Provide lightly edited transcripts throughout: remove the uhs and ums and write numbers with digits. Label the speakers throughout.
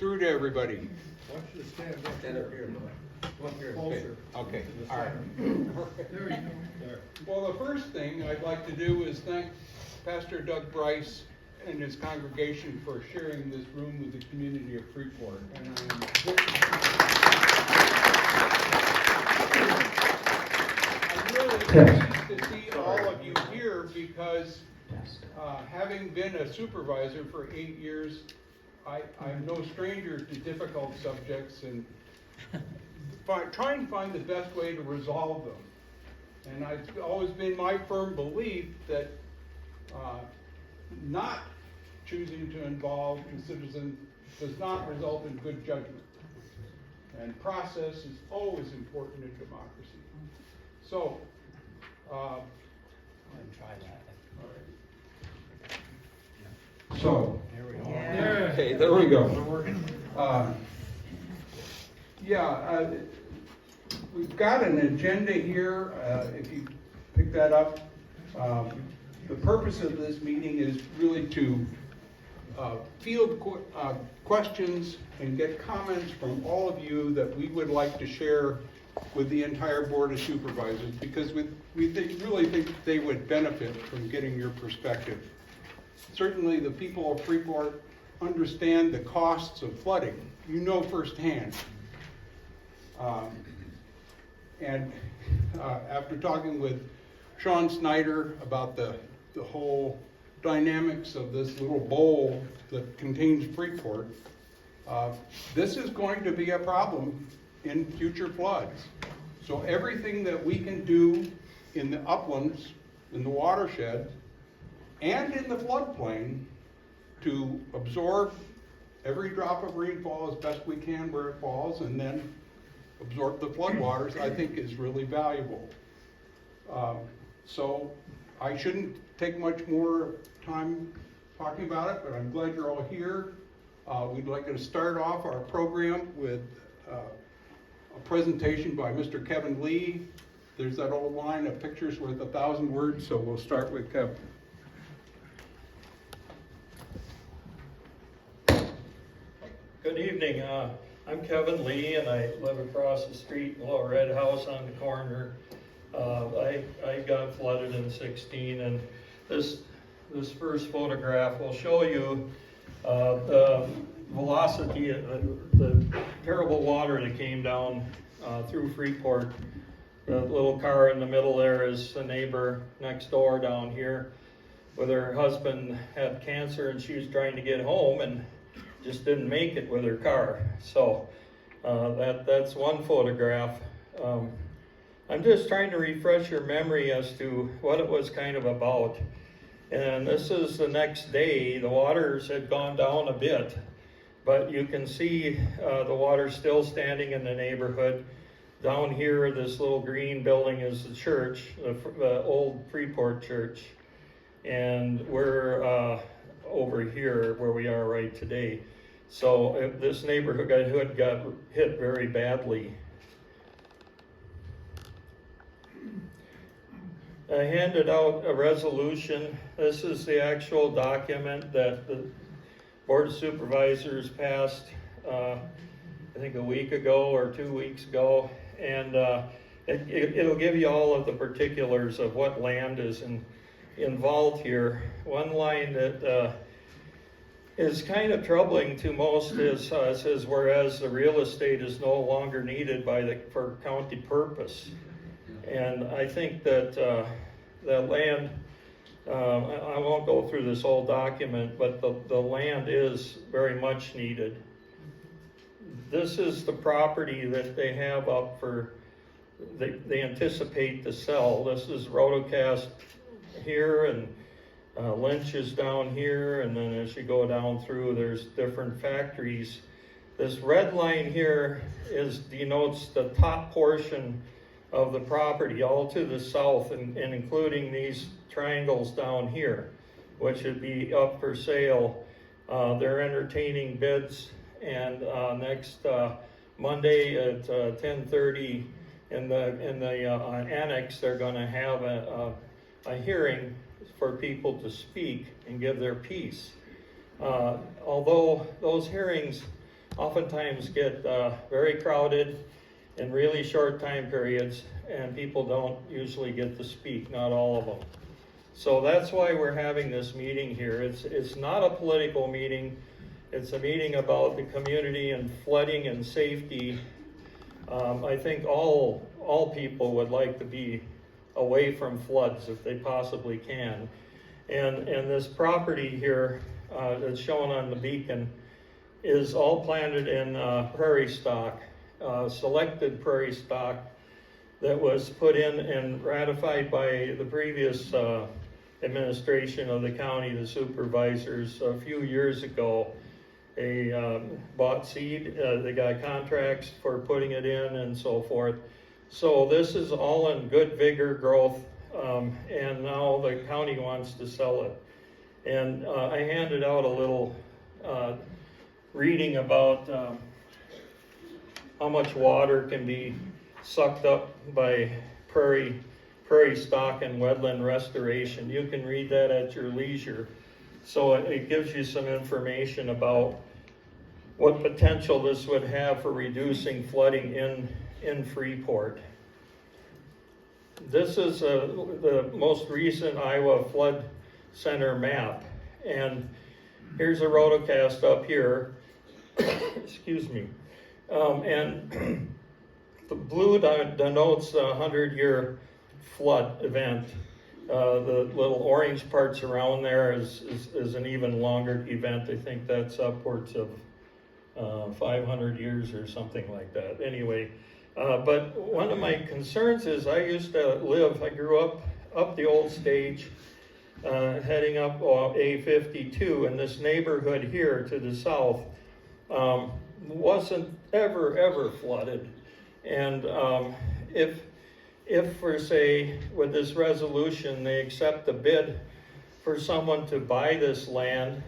Speaker 1: Through to everybody.
Speaker 2: I want you to stand up here. Up here.
Speaker 1: Closer. Okay, all right.
Speaker 2: There you go. There.
Speaker 1: Well, the first thing I'd like to do is thank Pastor Doug Bryce and his congregation for sharing this room with the community of Freeport. And I'm really pleased to see all of you here because having been a supervisor for 8 years, I'm no stranger to difficult subjects and try and find the best way to resolve them. And it's always been my firm belief that not choosing to involve the citizen does not result in good judgment. And process is always important in democracy. So,
Speaker 3: I'm going to try that.
Speaker 1: So,
Speaker 3: There we go.
Speaker 2: Yeah.
Speaker 1: okay, there we go.
Speaker 3: We're working.
Speaker 1: We've got an agenda here, if you pick that up. The purpose of this meeting is really to field questions and get comments from all of you that we would like to share with the entire Board of Supervisors, because we really think they would benefit from getting your perspective. Certainly the people of Freeport understand the costs of flooding. You know firsthand. After talking with Sean Snyder about the whole dynamics of this little bowl that contains Freeport, this is going to be a problem in future floods. So everything that we can do in the uplands, in the watershed, and in the floodplain to absorb every drop of rainfall as best we can where it falls, and then absorb the floodwaters, I think is really valuable. So I shouldn't take much more time talking about it, but I'm glad you're all here. We'd like to start off our program with a presentation by Mr. Kevin Lee. There's that old line, a picture's worth 1,000 words, so we'll start with Kevin.
Speaker 4: Good evening. I'm Kevin Lee, and I live across the street in Little Red House on the corner. I got flooded in '16, and this first photograph will show you the velocity, the terrible water that came down through Freeport. The little car in the middle there is the neighbor next door down here, with her husband had cancer, and she was trying to get home and just didn't make it with her car. So that's one photograph. I'm just trying to refresh your memory as to what it was kind of about. And this is the next day. The waters had gone down a bit, but you can see the water still standing in the neighborhood. Down here, this little green building is the church, the old Freeport church. And we're over here where we are right today. So this neighborhood got hit very badly. I handed out a resolution. This is the actual document that the Board of Supervisors passed, I think a week ago or 2 weeks ago. And it'll give you all of the particulars of what land is involved here. One line that is kind of troubling to most is says, whereas the real estate is no longer needed for county purpose. And I think that the land, I won't go through this whole document, but the land is very much needed. This is the property that they have up for, they anticipate to sell. This is Rotocast here, and Lynch is down here, and then as you go down through, there's different factories. This red line here denotes the top portion of the property, all to the south, and including these triangles down here, which would be up for sale. They're entertaining bids, and next Monday at 10:30 in the annex, they're going to have a hearing for people to speak and give their piece. Although those hearings oftentimes get very crowded in really short time periods, and people don't usually get to speak, not all of them. So that's why we're having this meeting here. It's not a political meeting. It's a meeting about the community and flooding and safety. I think all people would like to be away from floods if they possibly can. And this property here that's shown on the beacon is all planted in prairie stock, selected prairie stock that was put in and ratified by the previous administration of the county, the supervisors, a few years ago. They bought seed, they got contracts for putting it in and so forth. So this is all in good vigor growth, and now the county wants to sell it. And I handed out a little reading about how much water can be sucked up by prairie stock and wetland restoration. You can read that at your leisure. So it gives you some information about what potential this would have for reducing flooding in Freeport. This is the most recent Iowa Flood Center map. And here's a rotocast up here. Excuse me. And the blue denotes the 100-year flood event. The little orange parts around there is an even longer event. I think that's upwards of 500 years or something like that. Anyway, but one of my concerns is I grew up the old stage, heading up A52, and this neighborhood here to the south wasn't ever flooded. And if for say, with this resolution, they accept a bid for someone to buy this land,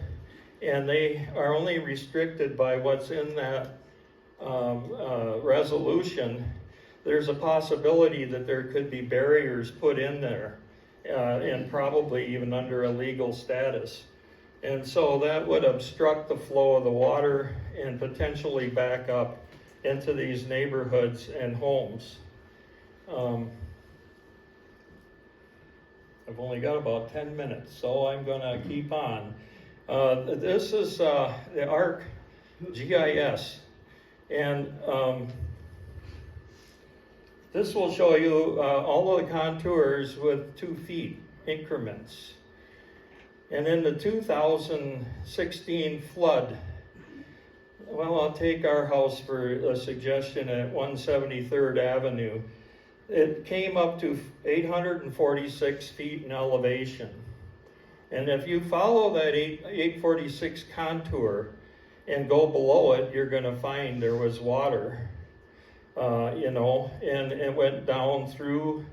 Speaker 4: and they are only restricted by what's in that resolution, there's a possibility that there could be barriers put in there, and probably even under a legal status. And so that would obstruct the flow of the water and potentially back up into these neighborhoods and homes. I've only got about 10 minutes, so I'm gonna keep on. This is the ARC GIS, and this will show you all of the contours with 2 feet increments. And in the 2016 flood, well, I'll take our house for a suggestion at 173rd Avenue. It came up to 846 feet in elevation. And if you follow that 846 contour and go below it, you're going to find there was water, and it went down through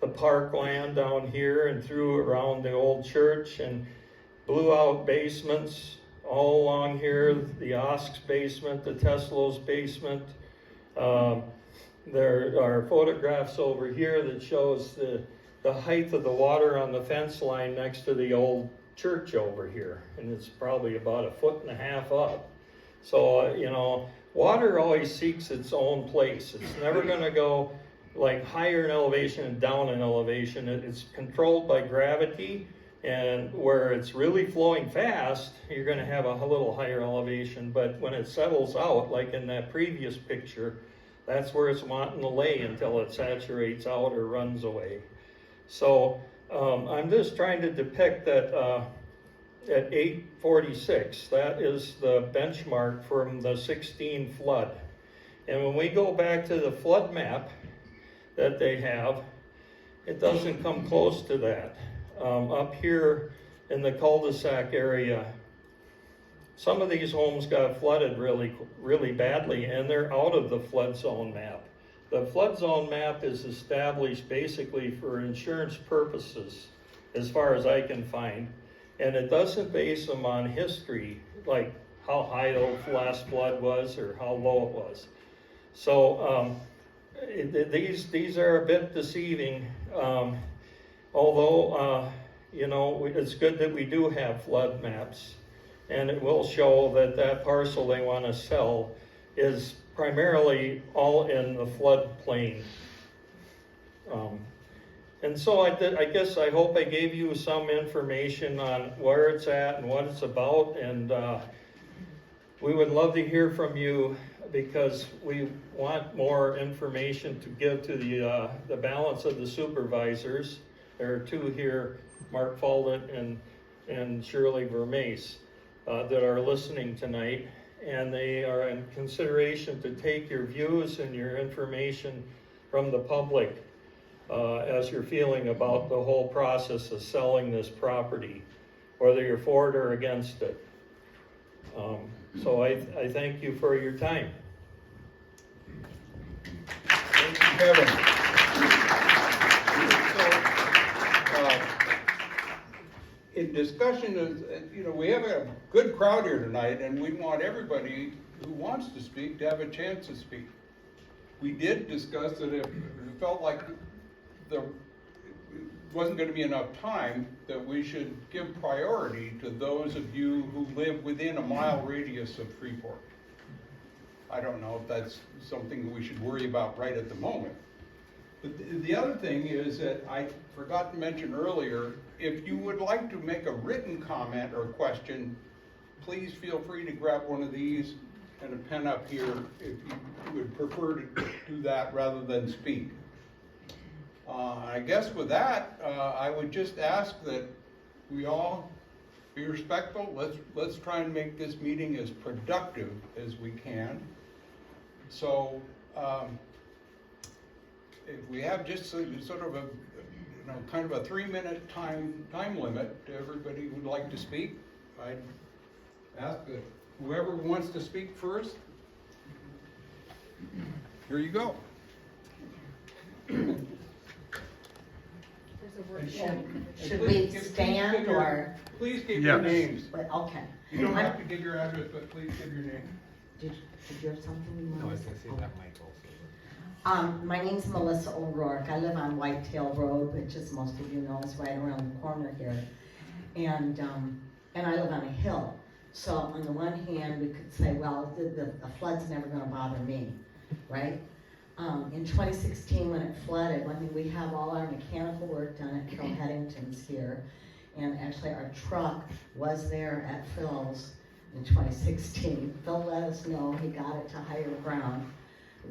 Speaker 4: the parkland down here and through around the old church and blew out basements all along here, the Osk's basement, the Tesla's basement. There are photographs over here that shows the height of the water on the fence line next to the old church over here, and it's probably about 1.5 feet up. So, water always seeks its own place. It's never going to go like higher in elevation and down in elevation. It's controlled by gravity, and where it's really flowing fast, you're going to have a little higher elevation, but when it settles out, like in that previous picture, that's where it's wanting to lay until it saturates out or runs away. So I'm just trying to depict that at 846, that is the benchmark from the 16 flood. And when we go back to the flood map that they have, it doesn't come close to that. Up here in the cul-de-sac area, some of these homes got flooded really badly, and they're out of the flood zone map. The flood zone map is established basically for insurance purposes, as far as I can find, and it doesn't base them on history, like how high the last flood was or how low it was. So these are a bit deceiving, although it's good that we do have flood maps. and it will show that that parcel they want to sell is primarily all in the floodplain. And so I guess I hope I gave you some information on where it's at and what it's about, and we would love to hear from you because we want more information to give to the balance of the supervisors. There are two here, Mark Falden and Shirley Vermace, that are listening tonight, and they are in consideration to take your views and your information from the public as you're feeling about the whole process of selling this property, whether you're for it or against it. So I thank you for your time.
Speaker 1: Thank you, Kevin. So, in discussion of, we have a good crowd here tonight, and we want everybody who wants to speak to have a chance to speak. We did discuss that if it felt like there wasn't going to be enough time, that we should give priority to those of you who live within a mile radius of Freeport. I don't know if that's something we should worry about right at the moment. But the other thing is that I forgot to mention earlier, if you would like to make a written comment or question, please feel free to grab one of these and a pen up here if you would prefer to do that rather than speak. I guess with that, I would just ask that we all be respectful. Let's try and make this meeting as productive as we can. So, if we have just sort of a, kind of a 3-minute time limit to everybody who'd like to speak, I'd ask that whoever wants to speak first. Here you go.
Speaker 5: Should we stand or?
Speaker 1: Please give your names.
Speaker 5: But, okay.
Speaker 1: You don't have to give your address, but please give your name.
Speaker 5: Did you have something you wanted?
Speaker 3: No, I was gonna say that mic also.
Speaker 5: My name's Melissa O'Rourke. I live on Whitetail Road, which as most of you know is right around the corner here. And I live on a hill. So on the one hand, we could say, well, the flood's never gonna bother me, right? In 2016, when it flooded, we have all our mechanical work done at Carol Headington's here. And actually our truck was there at Phil's in 2016. Phil let us know he got it to higher ground.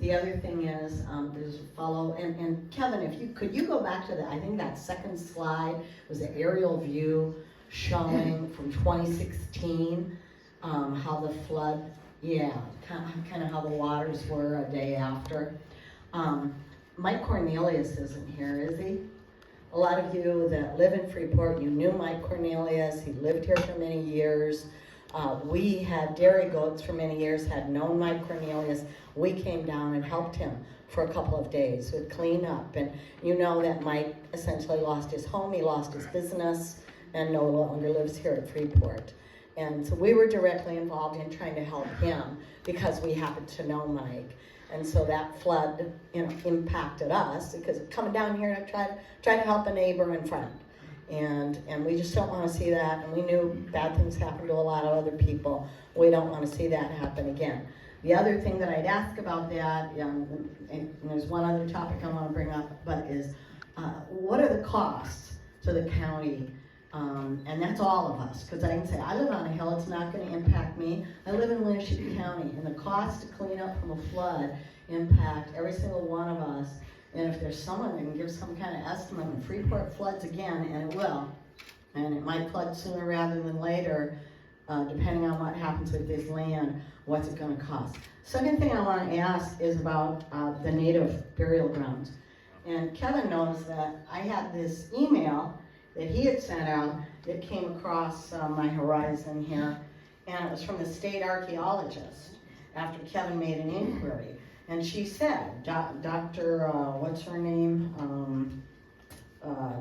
Speaker 5: The other thing is, there's a fellow, and Kevin, could you go back to I think that second slide was an aerial view showing from 2016, how the flood, kind of how the waters were a day after. Mike Cornelius isn't here, is he? A lot of you that live in Freeport, you knew Mike Cornelius. He lived here for many years. We had dairy goats for many years, had known Mike Cornelius. We came down and helped him for a couple of days with cleanup. And you know that Mike essentially lost his home, he lost his business, and no longer lives here at Freeport. And so we were directly involved in trying to help him because we happened to know Mike. And so that flood, impacted us because coming down here to try to help a neighbor and friend. And we just don't want to see that. And we knew bad things happened to a lot of other people. We don't want to see that happen again. The other thing that I'd ask about that, and there's one other topic I want to bring up, but is what are the costs to the county? And that's all of us, because I can say, I live on a hill, it's not going to impact me. I live in Winnebago County, and the cost to clean up from a flood impact every single one of us. And if there's someone that can give some kind of estimate when Freeport floods again, and it will, and it might flood sooner rather than later, depending on what happens with this land, what's it going to cost? Second thing I want to ask is about the native burial grounds. And Kevin knows that I had this email that he had sent out that came across my horizon here, and it was from the state archaeologist after Kevin made an inquiry. And she said, Dr. What's her name?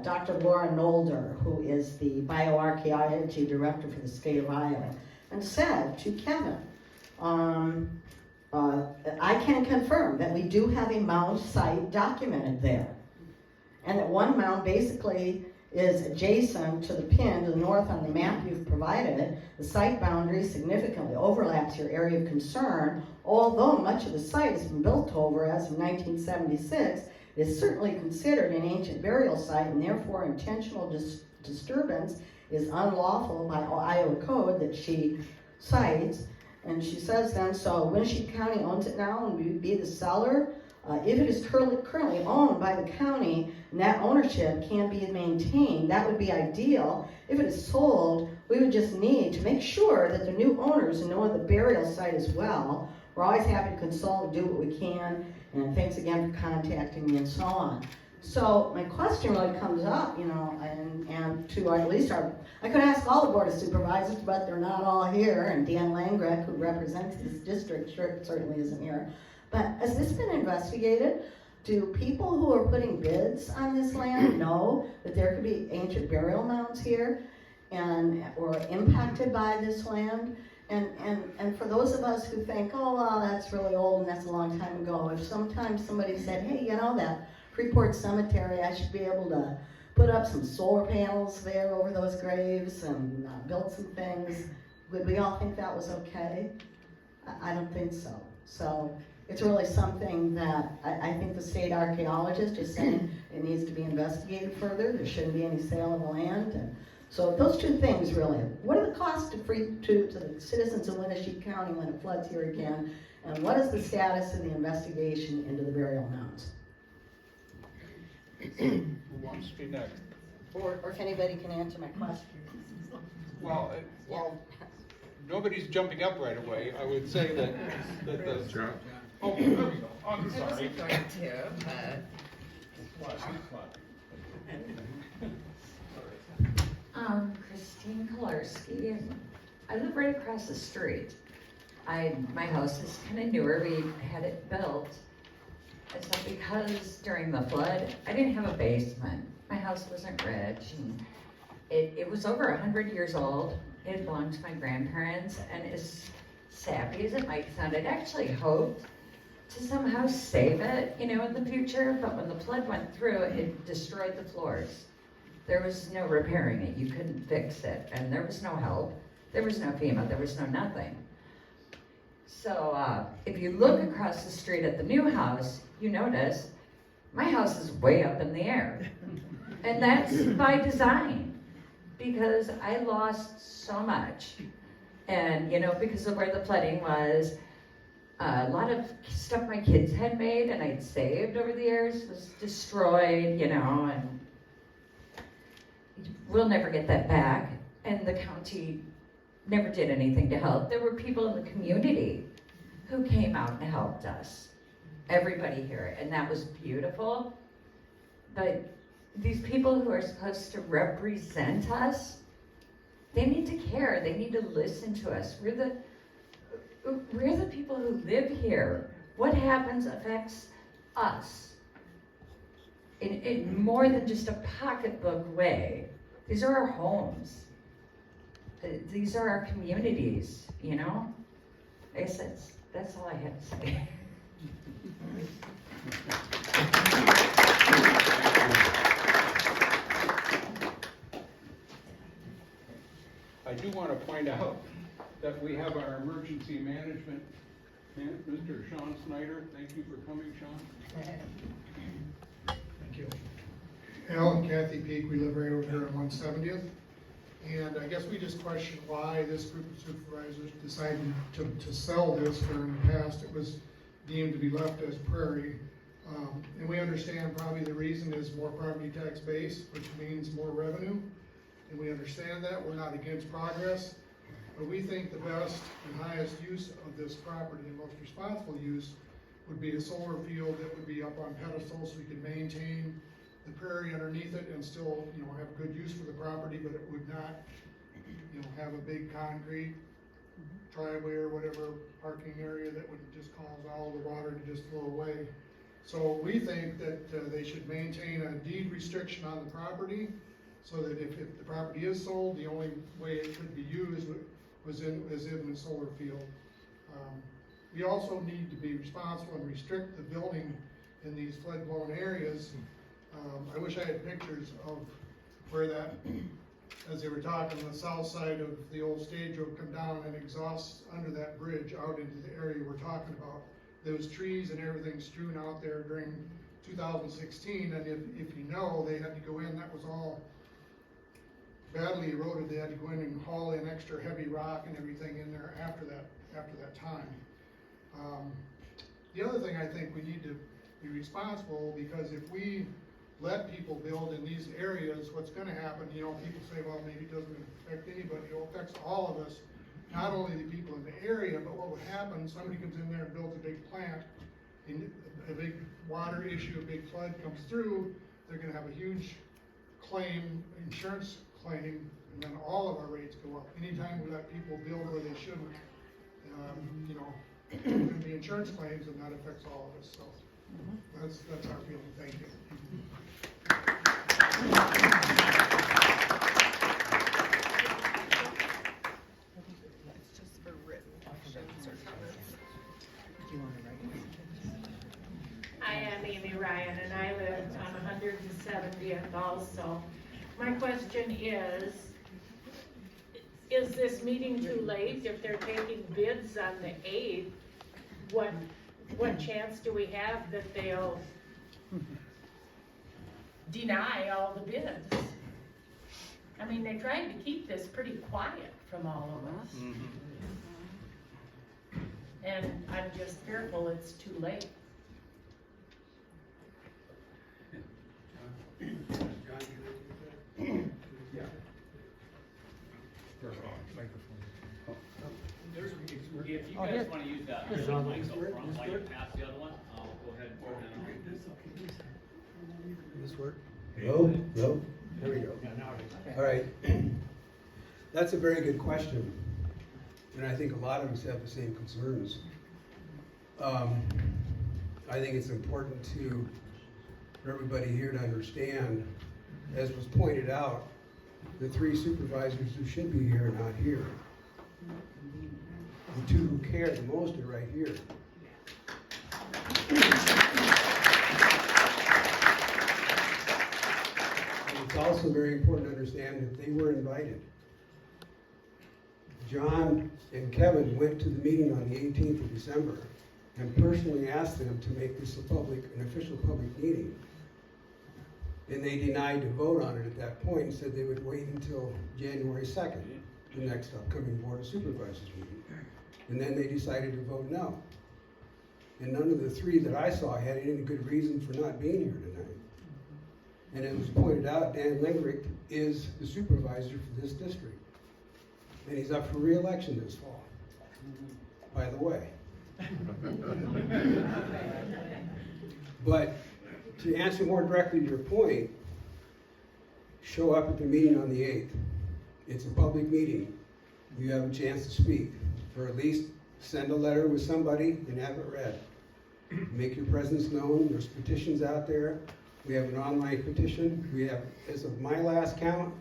Speaker 5: Dr. Laura Nolder, who is the bioarchaeology director for the state of Iowa, and said to Kevin, I can confirm that we do have a mound site documented there. And that one mound basically is adjacent to the pin to the north on the map you've provided. The site boundary significantly overlaps your area of concern. Although much of the site has been built over as of 1976, it is certainly considered an ancient burial site, and therefore intentional disturbance is unlawful by Iowa code that she cites. And she says then, so Winnebago County owns it now and we would be the seller. If it is currently owned by the county and that ownership can be maintained, that would be ideal. If it is sold, we would just need to make sure that the new owners know the burial site as well. We're always happy to consult and do what we can, and thanks again for contacting me and so on. So my question really comes up, you know, and to at least I could ask all the Board of Supervisors, but they're not all here, and Dan Langreck, who represents this district, certainly isn't here. But has this been investigated? Do people who are putting bids on this land know that there could be ancient burial mounds here or impacted by this land? And for those of us who think, oh, well, that's really old and that's a long time ago, if sometimes somebody said, hey, you know that Freeport Cemetery, I should be able to put up some solar panels there over those graves and build some things, would we all think that was okay? I don't think so. So it's really something that I think the state archaeologist is saying it needs to be investigated further. There shouldn't be any sale of the land. And so those two things really. What are the costs to the citizens of Winnebago County when it floods here again? And what is the status of the investigation into the burial mounds?
Speaker 1: Who wants to be next?
Speaker 5: Or if anybody can answer my question.
Speaker 1: Well, nobody's jumping up right away. I would say that the. Oh, there we go. I'm sorry.
Speaker 6: I wasn't going to, but. Christine Kolarski, and I live right across the street. My house is kind of newer, we had it built. And so because during the flood, I didn't have a basement. My house wasn't rich, and it was over 100 years old. It belonged to my grandparents, and as sappy as it might sound, I'd actually hoped to somehow save it, you know, in the future, but when the flood went through, it destroyed the floors. There was no repairing it, you couldn't fix it, and there was no help. There was no FEMA, there was no nothing. So if you look across the street at the new house, you notice my house is way up in the air. And that's by design, because I lost so much. And, you know, because of where the flooding was, a lot of stuff my kids had made and I'd saved over the years was destroyed, you know, and we'll never get that back. And the county never did anything to help. There were people in the community who came out and helped us. Everybody here, and that was beautiful. But these people who are supposed to represent us, they need to care. They need to listen to us. We're the people who live here. What happens affects us in more than just a pocketbook way. These are our homes. These are our communities, you know? I guess that's all I have to say.
Speaker 1: I do want to point out that we have our emergency management man, Mr. Sean Snyder. Thank you for coming, Sean.
Speaker 2: Thank you. Al and Kathy Peak, we live right over here on 170th. And I guess we just question why this group of supervisors decided to sell this, where in the past it was deemed to be left as prairie. And we understand probably the reason is more property tax base, which means more revenue. And we understand that, we're not against progress. But we think the best and highest use of this property and most responsible use would be a solar field that would be up on pedestals so we could maintain the prairie underneath it and still, you know, have good use for the property, but it would not, you know, have a big concrete driveway or whatever parking area that would just cause all the water to just flow away. So we think that they should maintain a deed restriction on the property so that if the property is sold, the only way it could be used was in the solar field. We also need to be responsible and restrict the building in these flood-blown areas. I wish I had pictures of where that, as they were talking, the south side of the old stage road come down and exhausts under that bridge out into the area we're talking about. There was trees and everything strewn out there during 2016, and if you know, they had to go in, that was all badly eroded. They had to go in and haul in extra heavy rock and everything in there after that time. The other thing I think we need to be responsible, because if we let people build in these areas, what's gonna happen, you know, people say, well, maybe it doesn't affect anybody, it affects all of us, not only the people in the area, but what would happen, somebody comes in there and builds a big plant, and a big water issue, a big flood comes through, they're gonna have a huge claim, insurance claim, and then all of our rates go up. Anytime we let people build where they shouldn't, you know, there's gonna be insurance claims, and that affects all of us, so. That's our feeling, thank you.
Speaker 7: It's just for written questions or comments.
Speaker 8: I am Amy Ryan, and I live on 170th also. My question is this meeting too late? If they're taking bids on the 8th, what chance do we have that they'll deny all the bids? I mean, they tried to keep this pretty quiet from all of us. And I'm just fearful it's too late.
Speaker 9: If you guys wanna use that mic up front, while you pass the other one, go ahead and put it in.
Speaker 10: This work? No, no, there we go. All right. That's a very good question. And I think a lot of us have the same concerns. I think it's important for everybody here to understand, as was pointed out, the 3 supervisors who should be here are not here. The 2 who care the most are right here. And it's also very important to understand that they were invited. John and Kevin went to the meeting on the 18th of December and personally asked them to make this an official public meeting. And they denied to vote on it at that point and said they would wait until January 2nd, the next upcoming Board of Supervisors meeting. And then they decided to vote no. And none of the 3 that I saw had any good reason for not being here tonight. And it was pointed out, Dan Lengrick is the supervisor for this district. And he's up for re-election this fall, by the way. But to answer more directly to your point, show up at the meeting on the 8th. It's a public meeting. You have a chance to speak, or at least send a letter with somebody and have it read. Make your presence known. There's petitions out there. We have an online petition. We have, as of my last count,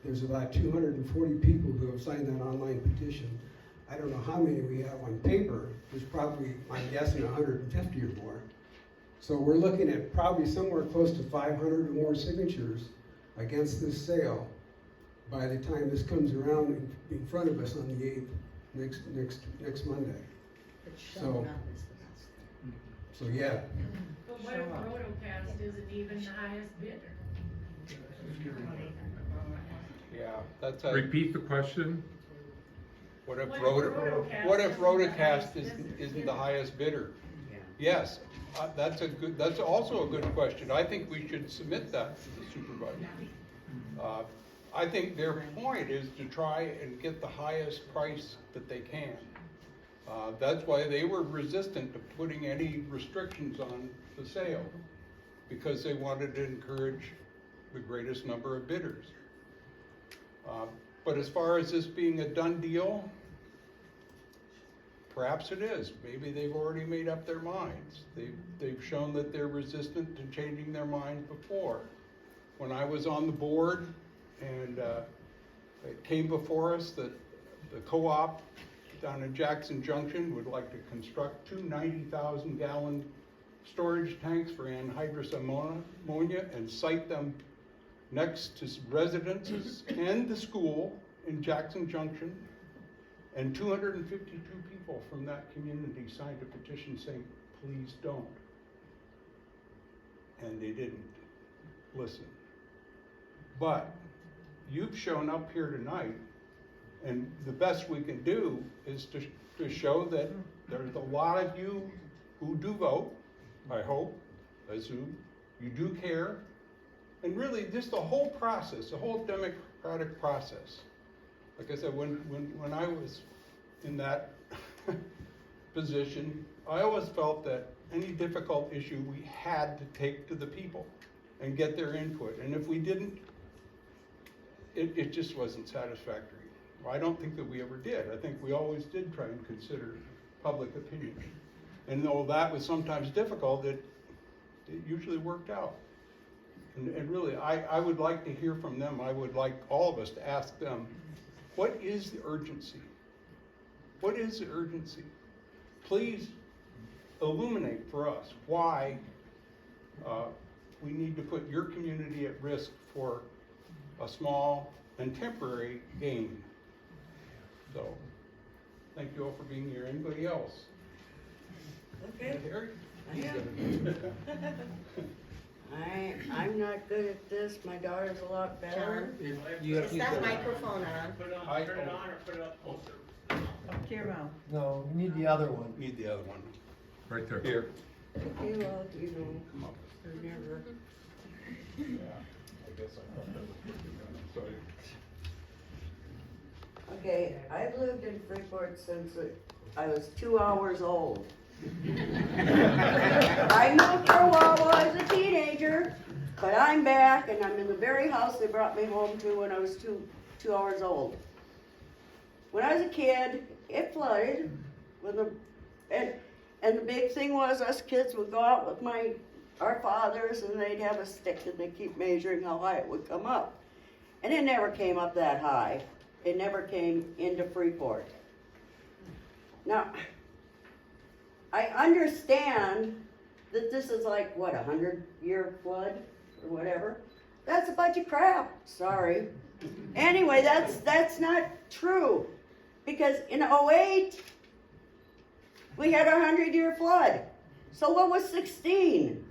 Speaker 10: there's about 240 people who have signed that online petition. I don't know how many we have on paper. There's probably, I'm guessing, 150 or more. So we're looking at probably somewhere close to 500 or more signatures against this sale by the time this comes around in front of us on the 8th, next Monday. So yeah.
Speaker 8: But what if Rotocast isn't even the highest bidder?
Speaker 1: Yeah, that's a,
Speaker 11: Repeat the question.
Speaker 1: what if
Speaker 8: What if
Speaker 1: Rotocast isn't the highest bidder? Yes, that's also a good question. I think we should submit that to the supervisor. I think their point is to try and get the highest price that they can. That's why they were resistant to putting any restrictions on the sale, because they wanted to encourage the greatest number of bidders. But as far as this being a done deal, perhaps it is. Maybe they've already made up their minds. They've shown that they're resistant to changing their mind before. When I was on the board and it came before us that the co-op down in Jackson Junction would like to construct 2 90,000 gallon storage tanks for anhydrous ammonia and site them next to residences and the school in Jackson Junction. And 252 people from that community signed a petition saying, please don't. And they didn't listen. But you've shown up here tonight, and the best we can do is to show that there's a lot of you who do vote, I hope, I assume, you do care, and really just the whole process, the whole democratic process. Like I said, when I was in that position, I always felt that any difficult issue we had to take to the people and get their input. And if we didn't, it just wasn't satisfactory. I don't think that we ever did. I think we always did try and consider public opinion. And though that was sometimes difficult, it usually worked out. And really, I would like to hear from them. I would like all of us to ask them, what is the urgency? What is the urgency? Please illuminate for us why we need to put your community at risk for a small and temporary gain. So, thank you all for being here. Anybody else?
Speaker 11: Okay.
Speaker 1: Harry?
Speaker 11: I'm not good at this, my daughter's a lot better.
Speaker 5: Is that microphone on?
Speaker 9: Put it on, turn it on or put it up closer.
Speaker 11: Up to your mouth.
Speaker 12: No, you need the other one.
Speaker 1: Need the other one.
Speaker 12: Right there.
Speaker 1: Here.
Speaker 11: You know,
Speaker 1: Come up.
Speaker 11: you're never.
Speaker 1: Yeah, I guess I thought that was what you were doing. Sorry.
Speaker 11: Okay, I've lived in Freeport since I was 2 hours old. I moved for a while I was a teenager, but I'm back and I'm in the very house they brought me home to when I was two hours old. When I was a kid, it flooded and the big thing was us kids would go out with our fathers and they'd have a stick and they'd keep measuring how high it would come up. And it never came up that high. It never came into Freeport. Now, I understand that this is like, what, 100-year flood or whatever? That's a bunch of crap, sorry. Anyway, that's not true. Because in '08, we had a 100-year flood. So what was 16?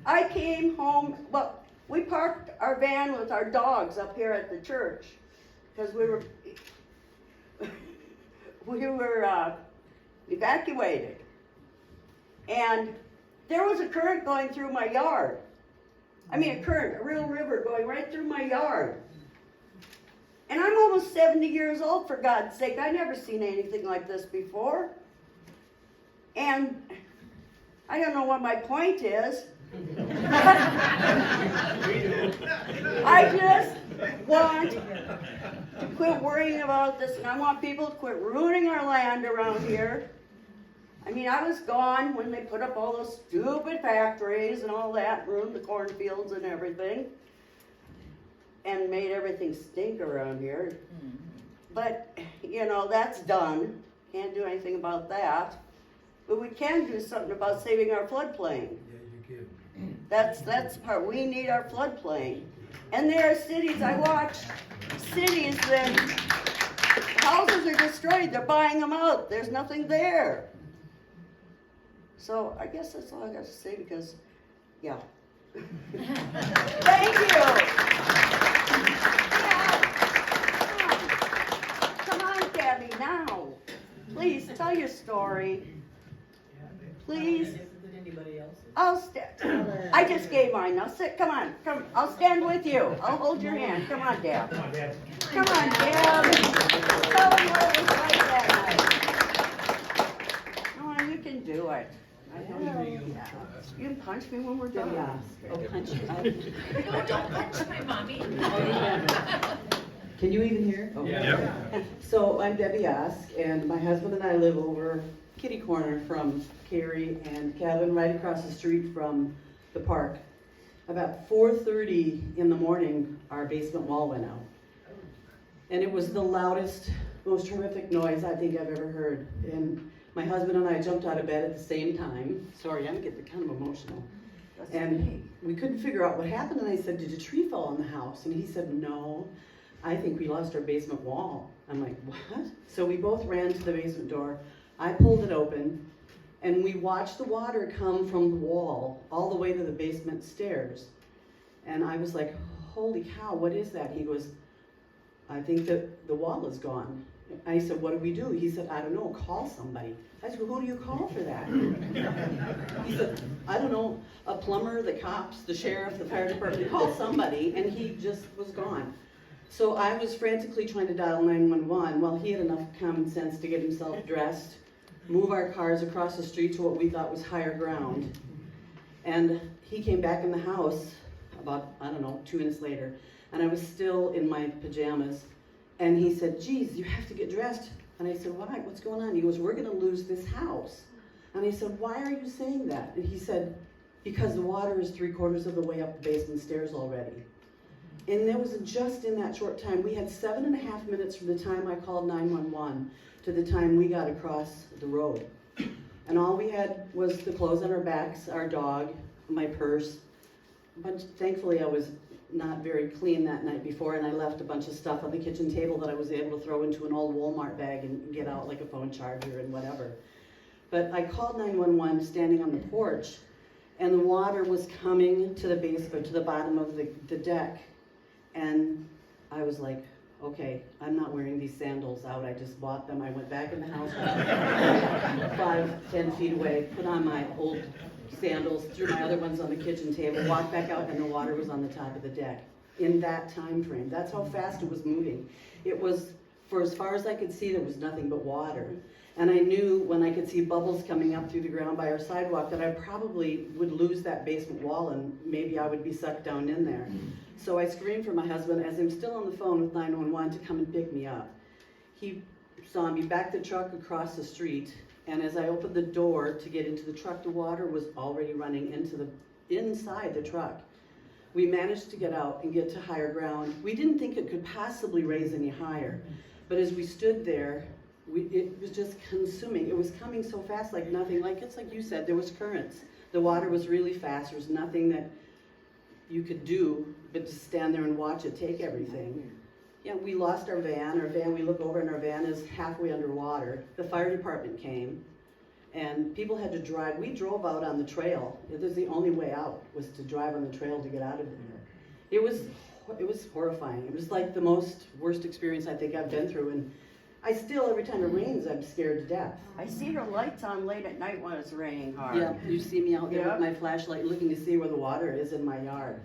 Speaker 11: I came home, well, we parked our van with our dogs up here at the church because we were evacuated. And there was a current going through my yard. I mean a real river going right through my yard. And I'm almost 70 years old, for God's sake. I never seen anything like this before. And I don't know what my point is. I just want to quit worrying about this, and I want people to quit ruining our land around here. I mean, I was gone when they put up all those stupid factories and all that, ruined the cornfields and everything, and made everything stink around here. But, you know, that's done. Can't do anything about that. But we can do something about saving our floodplain. That's the part. We need our floodplain. And there are cities, I watch cities that houses are destroyed. They're buying them out. There's nothing there. So I guess that's all I got to say because, yeah. Thank you. Come on, Gabby, now. Please tell your story. Please. I'll stand. I just gave mine. Now sit. Come on. Come. I'll stand with you. I'll hold your hand. Come on, Deb. Come on, Deb. Come on, Deb. Tell them what it was like that night. Come on, you can do it. I don't know. Yeah. You can punch me when we're done.
Speaker 5: Yeah. Oh, punch me.
Speaker 8: No, don't punch my mommy.
Speaker 13: Can you even hear? Okay.
Speaker 1: Yeah.
Speaker 13: So I'm Debbie Ask, and my husband and I live over kitty corner from Carrie and Calvin, right across the street from the park. About 4:30 in the morning, our basement wall went out. And it was the loudest, most horrific noise I think I've ever heard. And my husband and I jumped out of bed at the same time. Sorry, I'm getting kind of emotional. And we couldn't figure out what happened, and I said, did a tree fall in the house? And he said, no, I think we lost our basement wall. I'm like, what? So we both ran to the basement door. I pulled it open, and we watched the water come from the wall all the way to the basement stairs. And I was like, holy cow, what is that? He goes, I think that the wall is gone. I said, what do we do? He said, I don't know, call somebody. I said, well, who do you call for that? He said, I don't know, a plumber, the cops, the sheriff, the fire department, call somebody, and he just was gone. So I was frantically trying to dial 911 while he had enough common sense to get himself dressed, move our cars across the street to what we thought was higher ground. And he came back in the house about, I don't know, 2 minutes later, and I was still in my pajamas. And he said, geez, you have to get dressed. And I said, why? What's going on? He goes, we're going to lose this house. And I said, why are you saying that? And he said, because the water is 3/4 of the way up the basement stairs already. And that was just in that short time. We had 7.5 minutes from the time I called 911 to the time we got across the road. And all we had was the clothes on our backs, our dog, my purse. But thankfully I was not very clean that night before, and I left a bunch of stuff on the kitchen table that I was able to throw into an old Walmart bag and get out, like a phone charger and whatever. But I called 911 standing on the porch, and the water was coming to the basement, to the bottom of the deck. And I was like, okay, I'm not wearing these sandals out. I just bought them. I went back in the house 5-10 feet away, put on my old sandals, threw my other ones on the kitchen table, walked back out, and the water was on the top of the deck. In that time frame, that's how fast it was moving. It was, for as far as I could see, there was nothing but water. And I knew when I could see bubbles coming up through the ground by our sidewalk that I probably would lose that basement wall and maybe I would be sucked down in there. So I screamed for my husband as I'm still on the phone with 911 to come and pick me up. He saw me back the truck across the street, and as I opened the door to get into the truck, the water was already running inside the truck. We managed to get out and get to higher ground. We didn't think it could possibly raise any higher, but as we stood there, it was just consuming. It was coming so fast like nothing, it's like you said, there was currents. The water was really fast. There was nothing that you could do but to stand there and watch it take everything. Yeah, we lost our van. We look over and our van is halfway underwater. The fire department came and people had to drive. We drove out on the trail. It was the only way out, was to drive on the trail to get out of there. It was horrifying. It was like the worst experience I think I've been through. And I still, every time it rains, I'm scared to death.
Speaker 11: I see her lights on late at night when it's raining hard.
Speaker 13: Yeah, you see me out there
Speaker 11: Yeah.
Speaker 13: with my flashlight looking to see where the water is in my yard.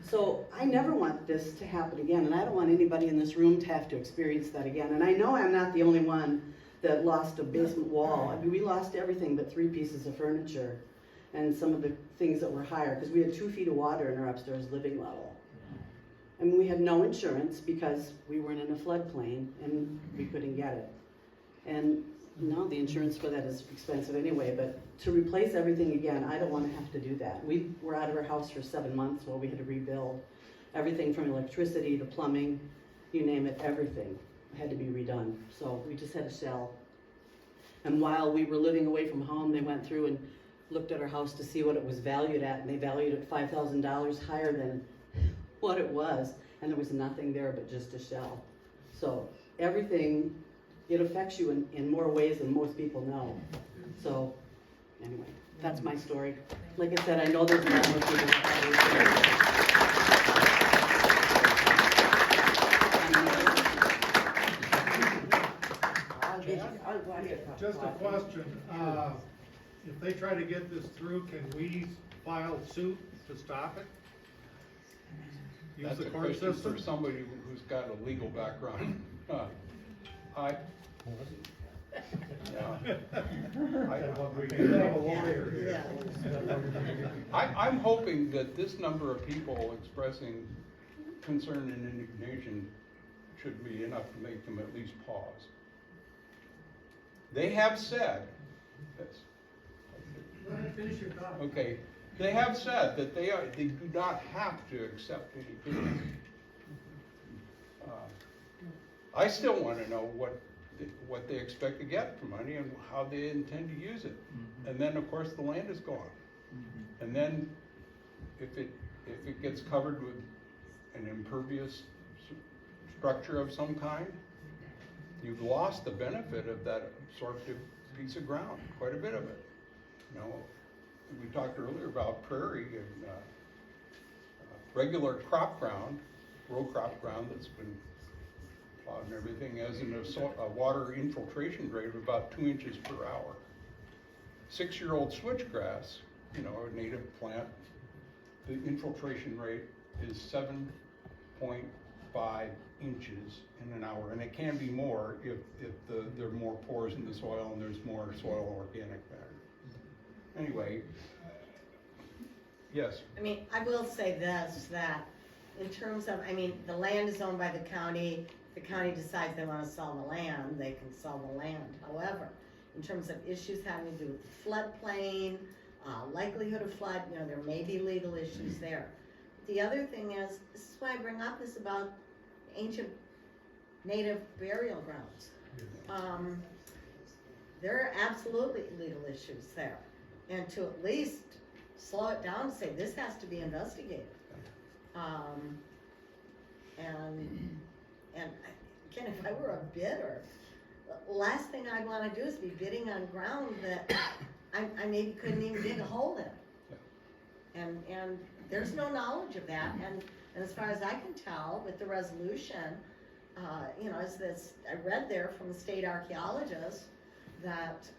Speaker 13: So I never want this to happen again, and I don't want anybody in this room to have to experience that again. And I know I'm not the only one that lost a basement wall. I mean, we lost everything but 3 pieces of furniture and some of the things that were higher, because we had 2 feet of water in our upstairs living level. And we had no insurance because we weren't in a floodplain and we couldn't get it. And now the insurance for that is expensive anyway, but to replace everything again, I don't want to have to do that. We were out of our house for 7 months while we had to rebuild. Everything from electricity to plumbing, you name it, everything had to be redone. So we just had a shell. And while we were living away from home, they went through and looked at our house to see what it was valued at, and they valued it $5,000 higher than what it was, and there was nothing there but just a shell. So everything, it affects you in more ways than most people know. So anyway, that's my story. Like I said, I know there's a lot more people
Speaker 2: Just a question, if they try to get this through, can we file suit to stop it? Use
Speaker 1: That's
Speaker 2: the
Speaker 1: a
Speaker 2: court
Speaker 1: question
Speaker 2: system?
Speaker 1: for somebody who's got a legal background. I I'm hoping that this number of people expressing concern and indignation should be enough to make them at least pause. They have said,
Speaker 2: Finish your thought.
Speaker 1: okay, they have said that they do not have to accept any business. I still want to know what they expect to get for money and how they intend to use it. And then, of course, the land is gone. And then if it gets covered with an impervious structure of some kind, you've lost the benefit of that absorptive piece of ground, quite a bit of it. You know, we talked earlier about prairie and regular crop ground, row crop ground that's been plowed and everything has a water infiltration rate of about 2 inches per hour. 6-year-old switchgrass, you know, a native plant, the infiltration rate is 7.5 inches in an hour, and it can be more if there are more pores in the soil and there's more soil organic matter. Anyway, yes.
Speaker 5: I mean, I will say this, that in terms of, I mean, the land is owned by the county. If the county decides they wanna sell the land, they can sell the land. However, in terms of issues having to do with floodplain, likelihood of flood, you know, there may be legal issues there. The other thing is, this is why I bring up this about ancient native burial grounds. There are absolutely legal issues there. And to at least slow it down and say, this has to be investigated. And again, if I were a bidder, the last thing I'd wanna do is be bidding on ground that I maybe couldn't even dig a hole in. And there's no knowledge of that, and as far as I can tell, with the resolution, you know, as this, I read there from the state archaeologist, that,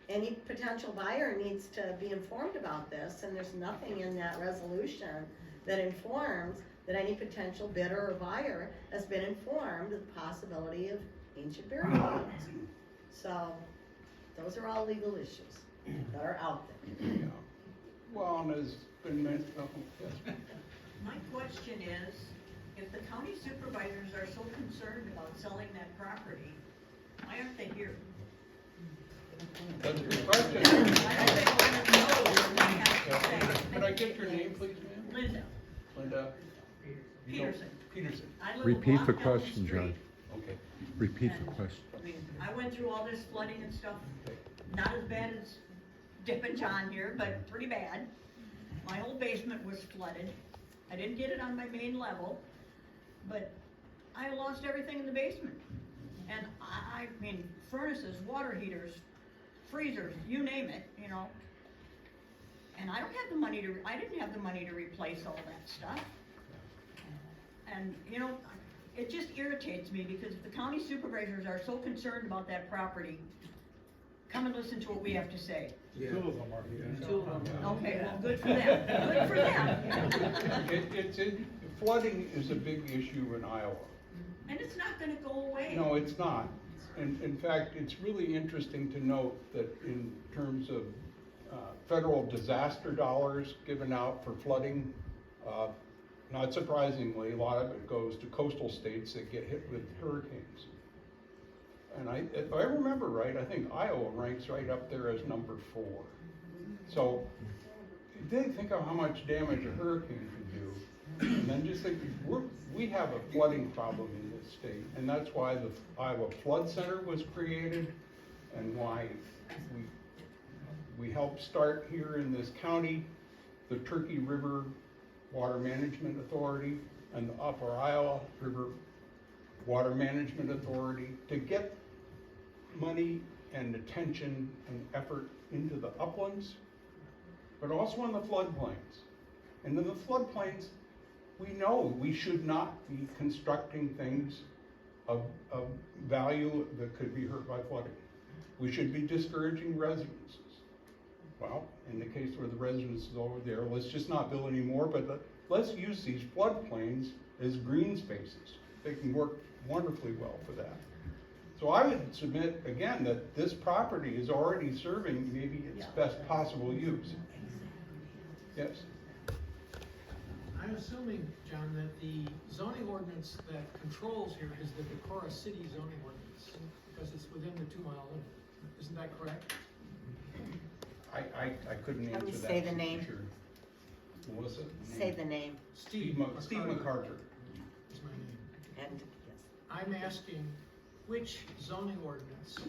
Speaker 5: any potential buyer needs to be informed about this, and there's nothing in that resolution that informs that any potential bidder or buyer has been informed of the possibility of ancient burial grounds. So, those are all legal issues that are out there.
Speaker 1: Yeah. Well, and as been mentioned, yes.
Speaker 14: My question is, if the county supervisors are so concerned about selling that property, why aren't they here?
Speaker 1: That's a good question.
Speaker 14: Why don't they want to know what they have to say?
Speaker 1: Could I get your name, please, ma'am?
Speaker 14: Linda
Speaker 1: Linda?
Speaker 14: Peterson.
Speaker 1: Peterson.
Speaker 14: I live a
Speaker 12: Repeat
Speaker 14: block
Speaker 12: the
Speaker 14: down
Speaker 12: question,
Speaker 14: street.
Speaker 12: John.
Speaker 1: Okay.
Speaker 12: Repeat the question.
Speaker 14: I mean, I went through all this flooding and stuff, not as bad as Dip and John here, but pretty bad. My whole basement was flooded. I didn't get it on my main level, but I lost everything in the basement. And I mean, furnaces, water heaters, freezers, you name it, you know. And I don't have the money to, I didn't have the money to replace all that stuff. And, you know, it just irritates me because if the county supervisors are so concerned about that property, come and listen to what we have to say.
Speaker 10: Yeah.
Speaker 12: Two of them are.
Speaker 14: Two of them. Okay, well, good for them. Good for them.
Speaker 1: Flooding is a big issue in Iowa.
Speaker 14: And it's not gonna go away.
Speaker 1: No, it's not. In fact, it's really interesting to note that in terms of federal disaster dollars given out for flooding, not surprisingly, a lot of it goes to coastal states that get hit with hurricanes. And if I remember right, I think Iowa ranks right up there as number 4. So, think of how much damage a hurricane can do. And then just think, we have a flooding problem in this state, and that's why the Iowa Flood Center was created, and why we helped start here in this county the Turkey River Water Management Authority and the Upper Iowa River Water Management Authority to get money and attention and effort into the uplands, but also in the floodplains. And in the floodplains, we know we should not be constructing things of value that could be hurt by flooding. We should be discouraging residences. Well, in the case where the residence is over there, let's just not build anymore, but let's use these floodplains as green spaces. They can work wonderfully well for that. So I would submit, again, that this property is already serving maybe its best possible use. Yes?
Speaker 15: I'm assuming, John, that the zoning ordinance that controls here is the Decorah City zoning ordinance, because it's within the 2-mile limit. Isn't that correct?
Speaker 1: I couldn't
Speaker 5: Let me
Speaker 1: answer that.
Speaker 5: say the name.
Speaker 1: Sure. Melissa?
Speaker 5: Say the name.
Speaker 1: Steve McCarter.
Speaker 15: Is my name.
Speaker 5: And, yes.
Speaker 15: I'm asking which zoning ordinance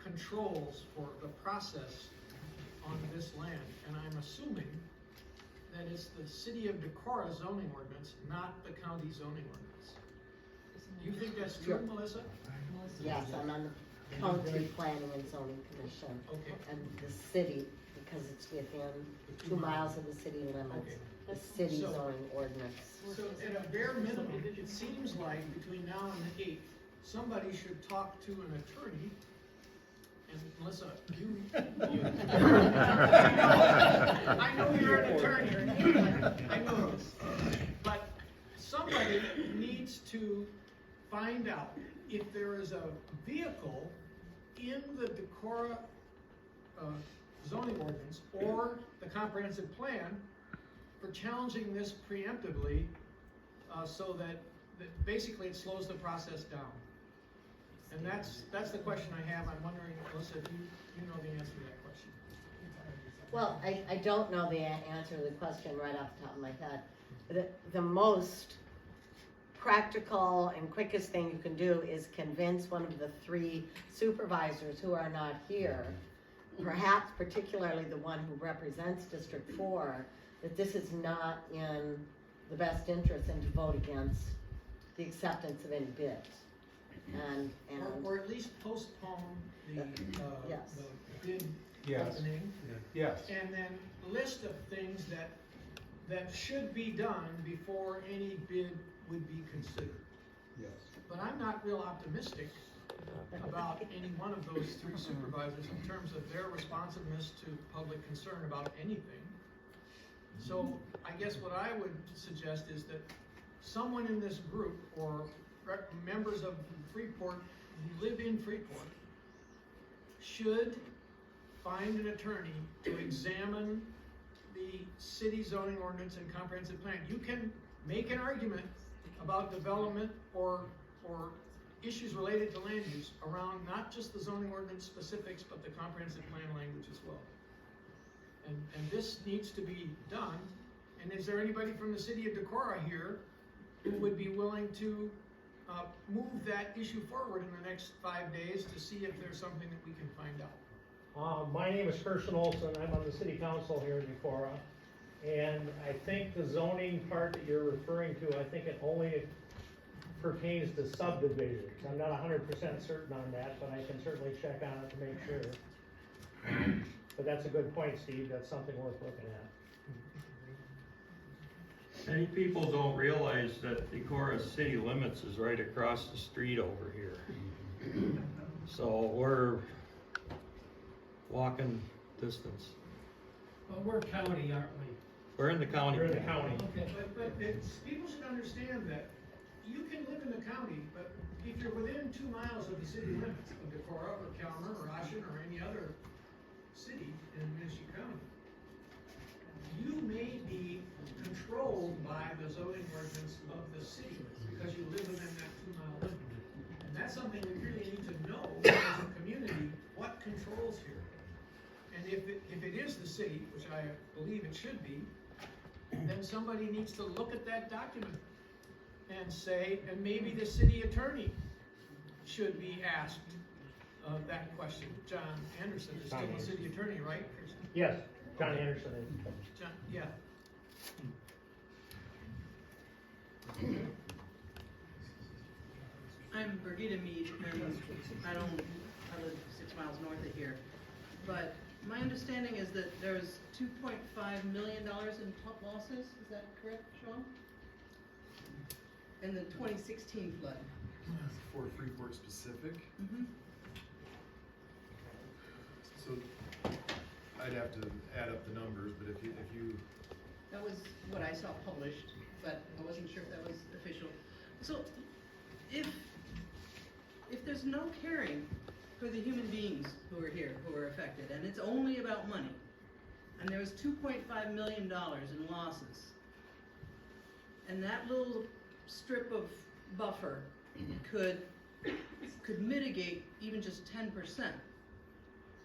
Speaker 15: controls for the process on this land, and I'm assuming that it's the city of Decorah zoning ordinance, not the county zoning ordinance. Do you think that's true, Melissa?
Speaker 5: Yes, I'm on the county planning and zoning commission.
Speaker 15: Okay.
Speaker 5: And the city, because it's within 2 miles of the city limits,
Speaker 15: Okay.
Speaker 5: the city
Speaker 15: So-
Speaker 5: zoning ordinance.
Speaker 15: So at a bare minimum, it seems like between now and the 8th, somebody should talk to an attorney. And Melissa, I know you're an attorney, I know this. But somebody needs to find out if there is a vehicle in the Decorah zoning ordinance or the comprehensive plan for challenging this preemptively, so that basically it slows the process down. And that's the question I have. I'm wondering, Melissa, if you know the answer to that question.
Speaker 5: Well, I don't know the answer to the question right off the top of my head. The most practical and quickest thing you can do is convince one of the 3 supervisors who are not here, perhaps particularly the one who represents District 4, that this is not in the best interest and to vote against the acceptance of any bids. And
Speaker 15: Or at least postpone the
Speaker 5: Yes.
Speaker 15: the bid
Speaker 1: Yes.
Speaker 15: opening.
Speaker 1: Yes.
Speaker 15: And then list of things that should be done before any bid would be considered.
Speaker 1: Yes.
Speaker 15: But I'm not real optimistic about any one of those 3 supervisors in terms of their responsiveness to public concern about anything. So I guess what I would suggest is that someone in this group or members of Freeport who live in Freeport should find an attorney to examine the city zoning ordinance and comprehensive plan. You can make an argument about development or issues related to land use around not just the zoning ordinance specifics, but the comprehensive plan language as well. And this needs to be done. And is there anybody from the city of Decorah here who would be willing to move that issue forward in the next 5 days to see if there's something that we can find out?
Speaker 16: My name is Kirsten Olson. I'm on the city council here in Decorah. And I think the zoning part that you're referring to, I think it only pertains to subdivisions. I'm not 100% certain on that, but I can certainly check on it to make sure. But that's a good point, Steve. That's something worth looking at.
Speaker 4: Many people don't realize that Decorah city limits is right across the street over here. So we're walking distance.
Speaker 15: Well, we're county, aren't we?
Speaker 4: We're in the county.
Speaker 16: We're in the county.
Speaker 15: Okay, but people should understand that you can live in the county, but if you're within 2 miles of the city limits of Decorah or Calmer or Ashen or any other city in Michigan County, you may be controlled by the zoning ordinance of the city because you live within that 2 mile limit. And that's something we really need to know as a community, what controls here. And if it is the city, which I believe it should be, then somebody needs to look at that document and say, and maybe the city attorney should be asked that question. John Anderson is still the city attorney, right?
Speaker 16: Yes, John Anderson is.
Speaker 15: John, yeah.
Speaker 17: I'm Brigida Mead, and I live 6 miles north of here. But my understanding is that there's $2.5 million in losses, is that correct, Sean? In the 2016 flood.
Speaker 18: For Freeport specific?
Speaker 17: Mm-hmm.
Speaker 18: So I'd have to add up the numbers, but if you
Speaker 17: That was what I saw published, but I wasn't sure if that was official. So if there's no caring for the human beings who are here, who are affected, and it's only about money, and there was $2.5 million in losses, and that little strip of buffer could mitigate even just 10%,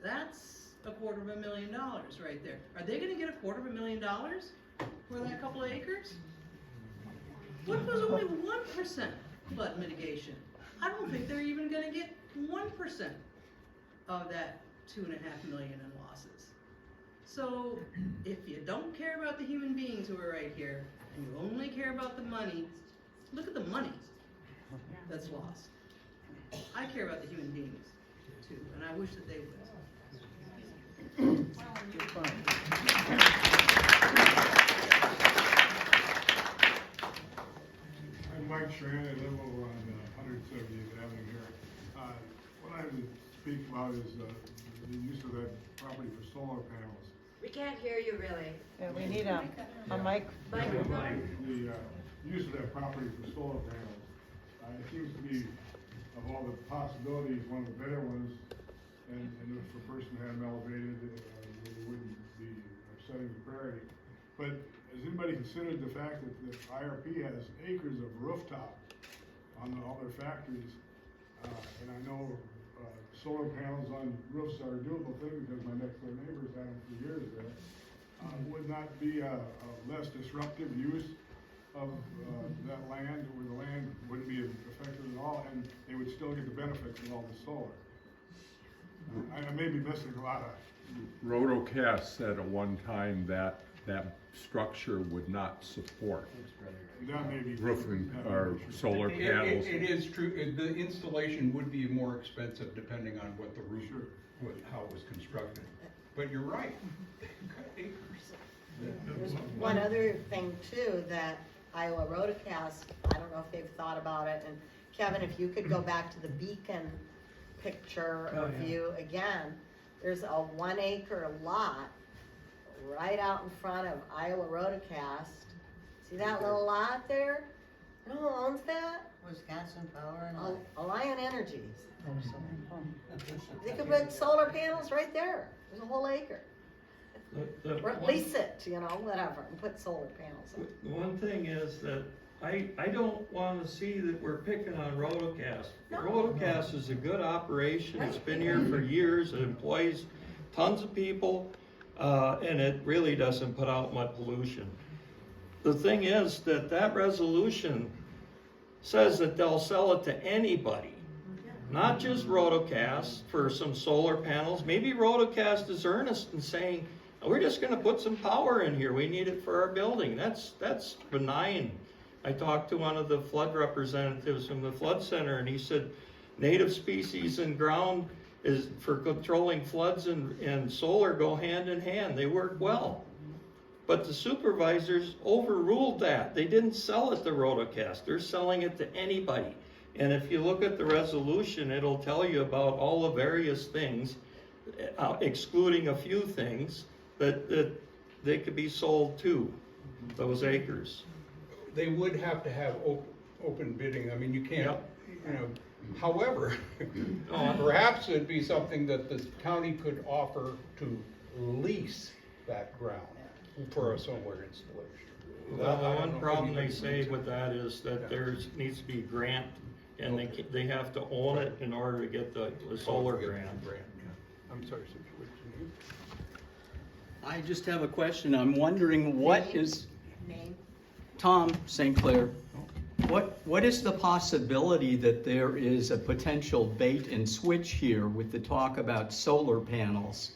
Speaker 17: that's $250,000 right there. Are they gonna get $250,000 for that couple of acres? What if there's only 1% flood mitigation? I don't think they're even gonna get 1% of that $2.5 million in losses. So if you don't care about the human beings who are right here, and you only care about the money, look at the money that's lost. I care about the human beings too, and I wish that they would.
Speaker 19: I'm Mike Sharan, I live over on 170th Avenue here. What I would speak about is the use of that property for solar panels.
Speaker 20: We can't hear you really.
Speaker 3: Yeah, we need a mic.
Speaker 19: The use of that property for solar panels, it seems to be, of all the possibilities, one of the better ones, and if a person had them elevated, it wouldn't be upsetting the priority. But has anybody considered the fact that the IRP has acres of rooftop on all their factories? And I know solar panels on roofs are a doable thing because my next door neighbor's had them for years there. Would not be a less disruptive use of that land, where the land wouldn't be affected at all, and they would still get the benefits of all the solar? I may be missing a lot of.
Speaker 12: Rotocast said at one time that that structure would not support
Speaker 19: That may be
Speaker 12: roofing or solar
Speaker 1: It
Speaker 12: panels.
Speaker 1: is true, the installation would be more expensive depending on what the roof, how it was constructed. But you're right.
Speaker 3: There's one other thing too, that Iowa Rotocast, I don't know if they've thought about it, and Kevin, if you could go back to the beacon picture or view again, there's a 1 acre lot right out in front of Iowa Rotocast. See that little lot there? You know who owns that?
Speaker 5: Wisconsin Power and
Speaker 3: Alliant Energies. They could put solar panels right there. There's a whole acre. Or lease it, you know, whatever, and put solar panels on.
Speaker 4: The one thing is that I don't wanna see that we're picking on Rotocast. Rotocast is a good operation, it's been here for years, it employs tons of people, and it really doesn't put out much pollution. The thing is that that resolution says that they'll sell it to anybody, not just Rotocast for some solar panels. Maybe Rotocast is earnest in saying, we're just gonna put some power in here, we need it for our building. That's benign. I talked to one of the flood representatives from the flood center, and he said native species and ground is for controlling floods and solar go hand in hand. They work well. But the supervisors overruled that. They didn't sell it to Rotocast. They're selling it to anybody. And if you look at the resolution, it'll tell you about all the various things, excluding a few things, that they could be sold to, those acres.
Speaker 1: They would have to have open bidding, I mean, you can't, you know, however, perhaps it'd be something that the county could offer to lease that ground for a solar installation.
Speaker 4: Well, the one problem they say with that is that there needs to be grant, and they have to own it in order to get the solar grant.
Speaker 1: I'm sorry, sir, what's your name?
Speaker 21: I just have a question. I'm wondering what is Tom St. Clair. What is the possibility that there is a potential bait and switch here with the talk about solar panels?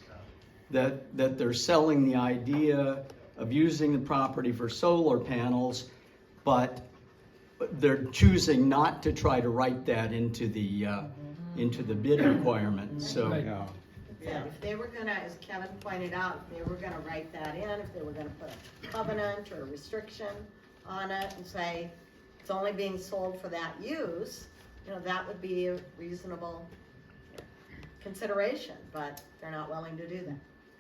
Speaker 21: That they're selling the idea of using the property for solar panels, but they're choosing not to try to write that into the bid requirement. So.
Speaker 3: Yeah, if they were gonna, as Kevin pointed out, if they were gonna write that in, if they were gonna put a covenant or a restriction on it and say it's only being sold for that use, you know, that would be a reasonable consideration, but they're not willing to do that.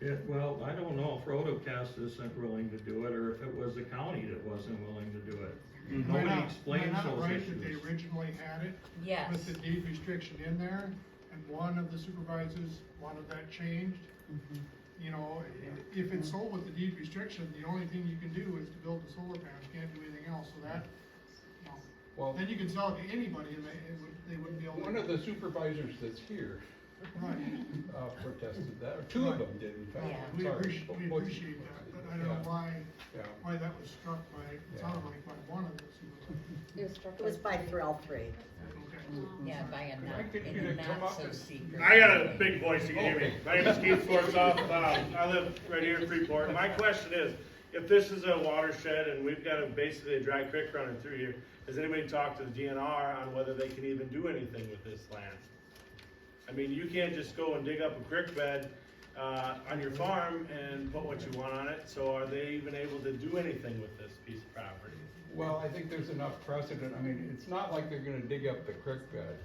Speaker 4: Yeah, well, I don't know if Rotocast isn't willing to do it, or if it was the county that wasn't willing to do it. Nobody explains those
Speaker 2: Right,
Speaker 4: issues.
Speaker 2: that they originally had it
Speaker 6: Yes.
Speaker 2: with the deed restriction in there, and one of the supervisors wanted that changed. You know, if it's sold with the deed restriction, the only thing you can do is to build the solar panels, you can't do anything else, so that, you know,
Speaker 1: Well,
Speaker 2: then you can sell it to anybody and they wouldn't be able to.
Speaker 1: one of the supervisors that's here protested that, or two of them did, in fact.
Speaker 3: Yeah.
Speaker 2: We
Speaker 1: Sorry.
Speaker 2: appreciate that, but I don't know
Speaker 1: Yeah.
Speaker 2: why that was struck by, it sounded like by one of the supervisors.
Speaker 3: It was by Thrill 3.
Speaker 2: Okay.
Speaker 3: Yeah, by a
Speaker 1: Can I get you to come up and-
Speaker 3: secret.
Speaker 7: I got a big voice, you can hear me. My name is Keith Schwarzhoff, I live right here in Freeport. My question is, if this is a watershed and we've got basically a dry creek running through here, has anybody talked to the DNR on whether they can even do anything with this land? I mean, you can't just go and dig up a creek bed, on your farm and put what you want on it, so are they even able to do anything with this piece of property?
Speaker 1: Well, I think there's enough precedent, I mean, it's not like they're gonna dig up the creek bed.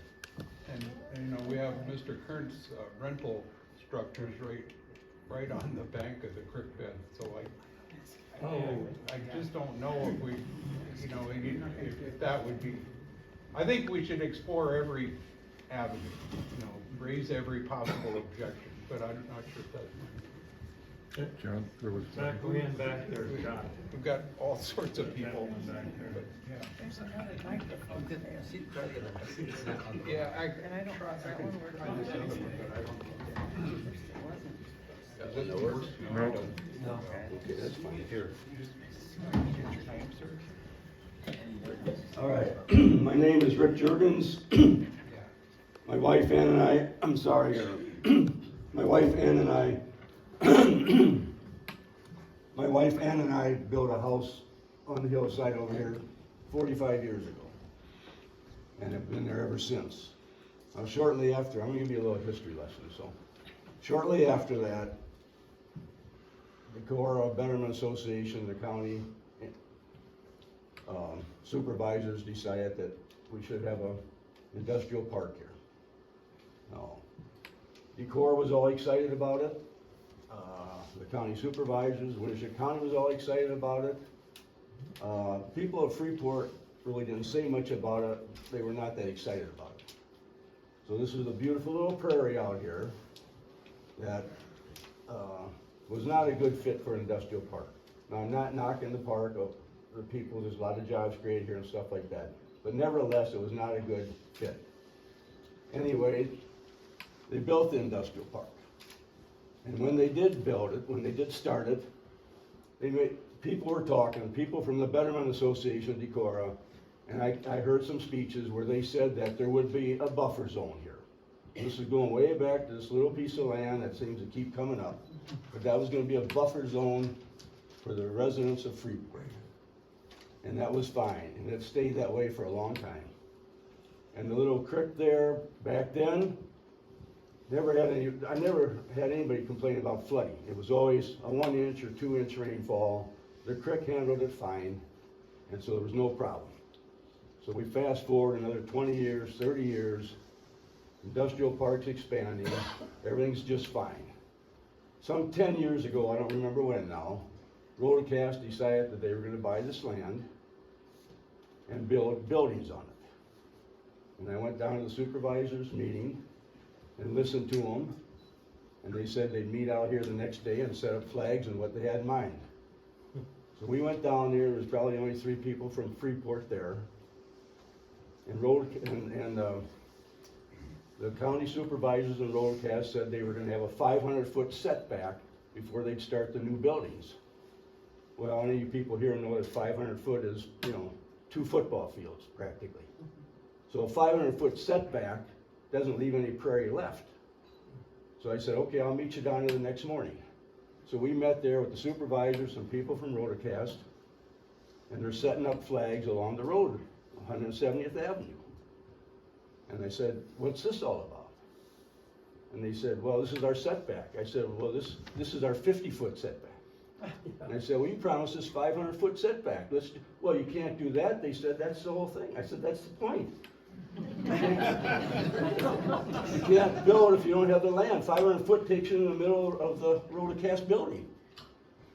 Speaker 1: And, you know, we have Mr. Kern's rental structures right on the bank of the creek bed, so I just don't know if we, you know, if that would be, I think we should explore every avenue, you know, raise every possible objection, but I'm not sure if that's.
Speaker 12: John, there was.
Speaker 4: Back in back there, John.
Speaker 1: We've got all sorts of people back there, but, yeah.
Speaker 17: There's another microphone there.
Speaker 1: Yeah,
Speaker 17: And I don't trust that one word.
Speaker 1: Does it work?
Speaker 12: No.
Speaker 1: Okay, that's fine, here.
Speaker 22: All right, my name is Rick Jurgens. My wife Ann and I, I'm sorry, my wife Ann and I, my wife Ann and I built a house on the hillside over here 45 years ago. And have been there ever since. Now shortly after, I'm gonna give you a little history lesson, so. Shortly after that, the Decorah Betterment Association, the county supervisors decided that we should have a industrial park here. Now, Decorah was all excited about it. The county supervisors, Winnebago County was all excited about it. People of Freeport really didn't say much about it. They were not that excited about it. So this is a beautiful little prairie out here that was not a good fit for an industrial park. Now, I'm not knocking the park, the people, there's a lot of jobs created here and stuff like that. But nevertheless, it was not a good fit. Anyway, they built the industrial park. And when they did build it, when they did start it, people were talking, people from the Betterment Association of Decorah, and I heard some speeches where they said that there would be a buffer zone here. This is going way back to this little piece of land that seems to keep coming up. But that was gonna be a buffer zone for the residents of Freeport. And that was fine, and it stayed that way for a long time. And the little creek there, back then, I never had anybody complain about flooding. It was always a 1 inch or 2 inch rainfall. The creek handled it fine, and so there was no problem. So we fast forward another 20 years, 30 years, industrial park's expanding, everything's just fine. Some 10 years ago, I don't remember when now, Rotocast decided that they were gonna buy this land and build buildings on it. And I went down to the supervisors meeting and listened to them, and they said they'd meet out here the next day and set up flags and what they had in mind. So we went down there, there was probably only 3 people from Freeport there, and the county supervisors in Rotocast said they were gonna have a 500-foot setback before they'd start the new buildings. Well, any of you people here know that 500 foot is, 2 football fields practically. So a 500-foot setback doesn't leave any prairie left. So I said, okay, I'll meet you down here the next morning. So we met there with the supervisors and people from Rotocast, and they're setting up flags along the road, 170th Avenue. And I said, what's this all about? And they said, well, this is our setback. I said, well, this is our 50-foot setback. And I said, well, you promised us 500-foot setback. Well, you can't do that. They said, that's the whole thing. I said, that's the point. You can't build if you don't have the land. 500 foot takes you in the middle of the Rotocast building.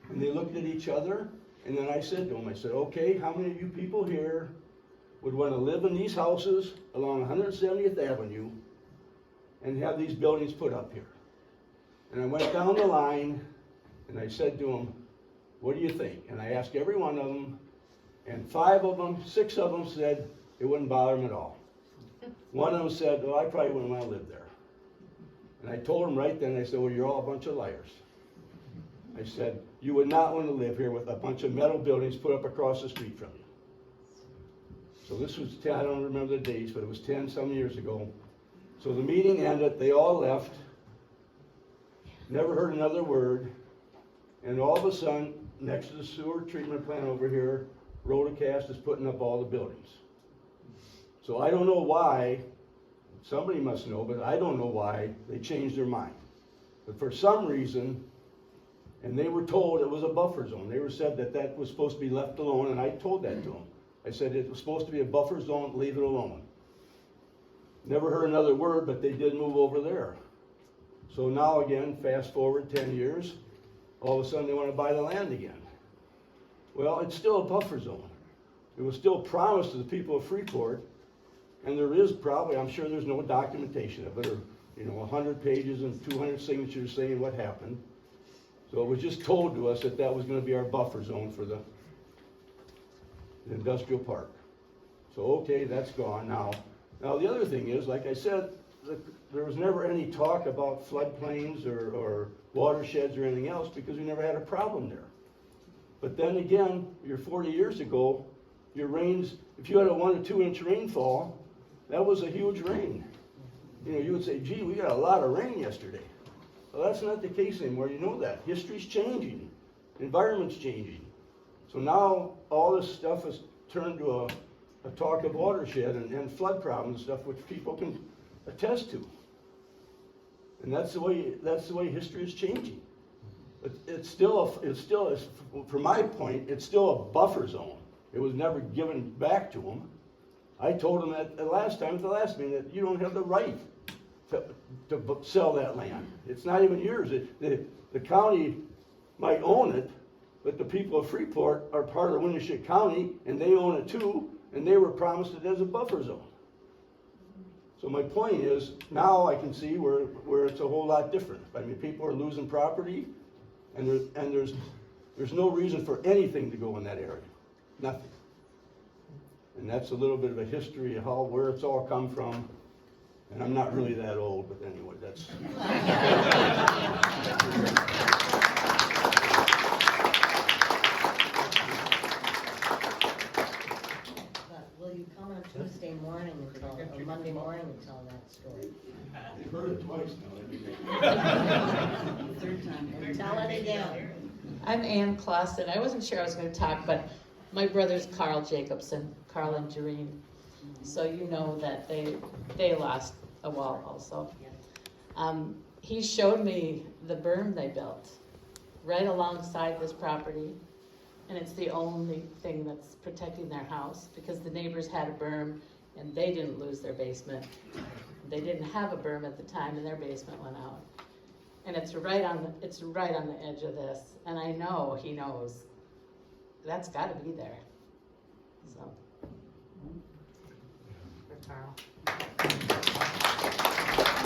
Speaker 22: And they looked at each other, and then I said to them, I said, okay, how many of you people here would want to live in these houses along 170th Avenue and have these buildings put up here? And I went down the line, and I said to them, what do you think? And I asked every one of them, and 5 of them, 6 of them said it wouldn't bother them at all. One of them said, well, I probably wouldn't want to live there. And I told them right then, I said, well, you're all a bunch of liars. I said, you would not want to live here with a bunch of metal buildings put up across the street from you. So this was, I don't remember the dates, but it was 10 some years ago. So the meeting ended, they all left, never heard another word, and all of a sudden, next to the sewer treatment plant over here, Rotocast is putting up all the buildings. So I don't know why, somebody must know, but I don't know why they changed their mind. But for some reason, and they were told it was a buffer zone. They were said that that was supposed to be left alone, and I told that to them. I said it was supposed to be a buffer zone, leave it alone. Never heard another word, but they did move over there. So now again, fast forward 10 years, all of a sudden they want to buy the land again. Well, it's still a buffer zone. It was still promised to the people of Freeport, and there is probably, I'm sure there's no documentation of it, or 100 pages and 200 signatures saying what happened. So it was just told to us that that was going to be our buffer zone for the industrial park. So okay, that's gone now. Now the other thing is, like I said, there was never any talk about floodplains or watersheds or anything else because we never had a problem there. But then again, 40 years ago, your rains, if you had a 1 or 2 inch rainfall, that was a huge rain. You would say, gee, we got a lot of rain yesterday. Well, that's not the case anymore. You know that. History's changing. Environment's changing. So now all this stuff has turned to a talk of watershed and flood problems and stuff which people can attest to. And that's the way history is changing. But it's still, from my point, it's still a buffer zone. It was never given back to them. I told them at the last meeting, that you don't have the right to sell that land. It's not even yours. The county might own it, but the people of Freeport are part of Winnebago County, and they own it too, and they were promised it as a buffer zone. So my point is, now I can see where it's a whole lot different. I mean, people are losing property, and there's no reason for anything to go in that area. Nothing. And that's a little bit of a history of where it's all come from. And I'm not really that old, but anyway, that's.
Speaker 3: But will you come on Tuesday morning and tell, or Monday morning and tell that story?
Speaker 22: You've heard it twice now.
Speaker 3: Third time. And tell it again.
Speaker 8: I'm Ann Clausen. I wasn't sure I was going to talk, but my brother's Carl Jacobson, Carl and Jareen. So you know that they lost a wall also. He showed me the berm they built right alongside this property, and it's the only thing that's protecting their house because the neighbors had a berm and they didn't lose their basement. They didn't have a berm at the time and their basement went out. And it's right on the edge of this, and I know he knows that's got to be there. So, for Carl.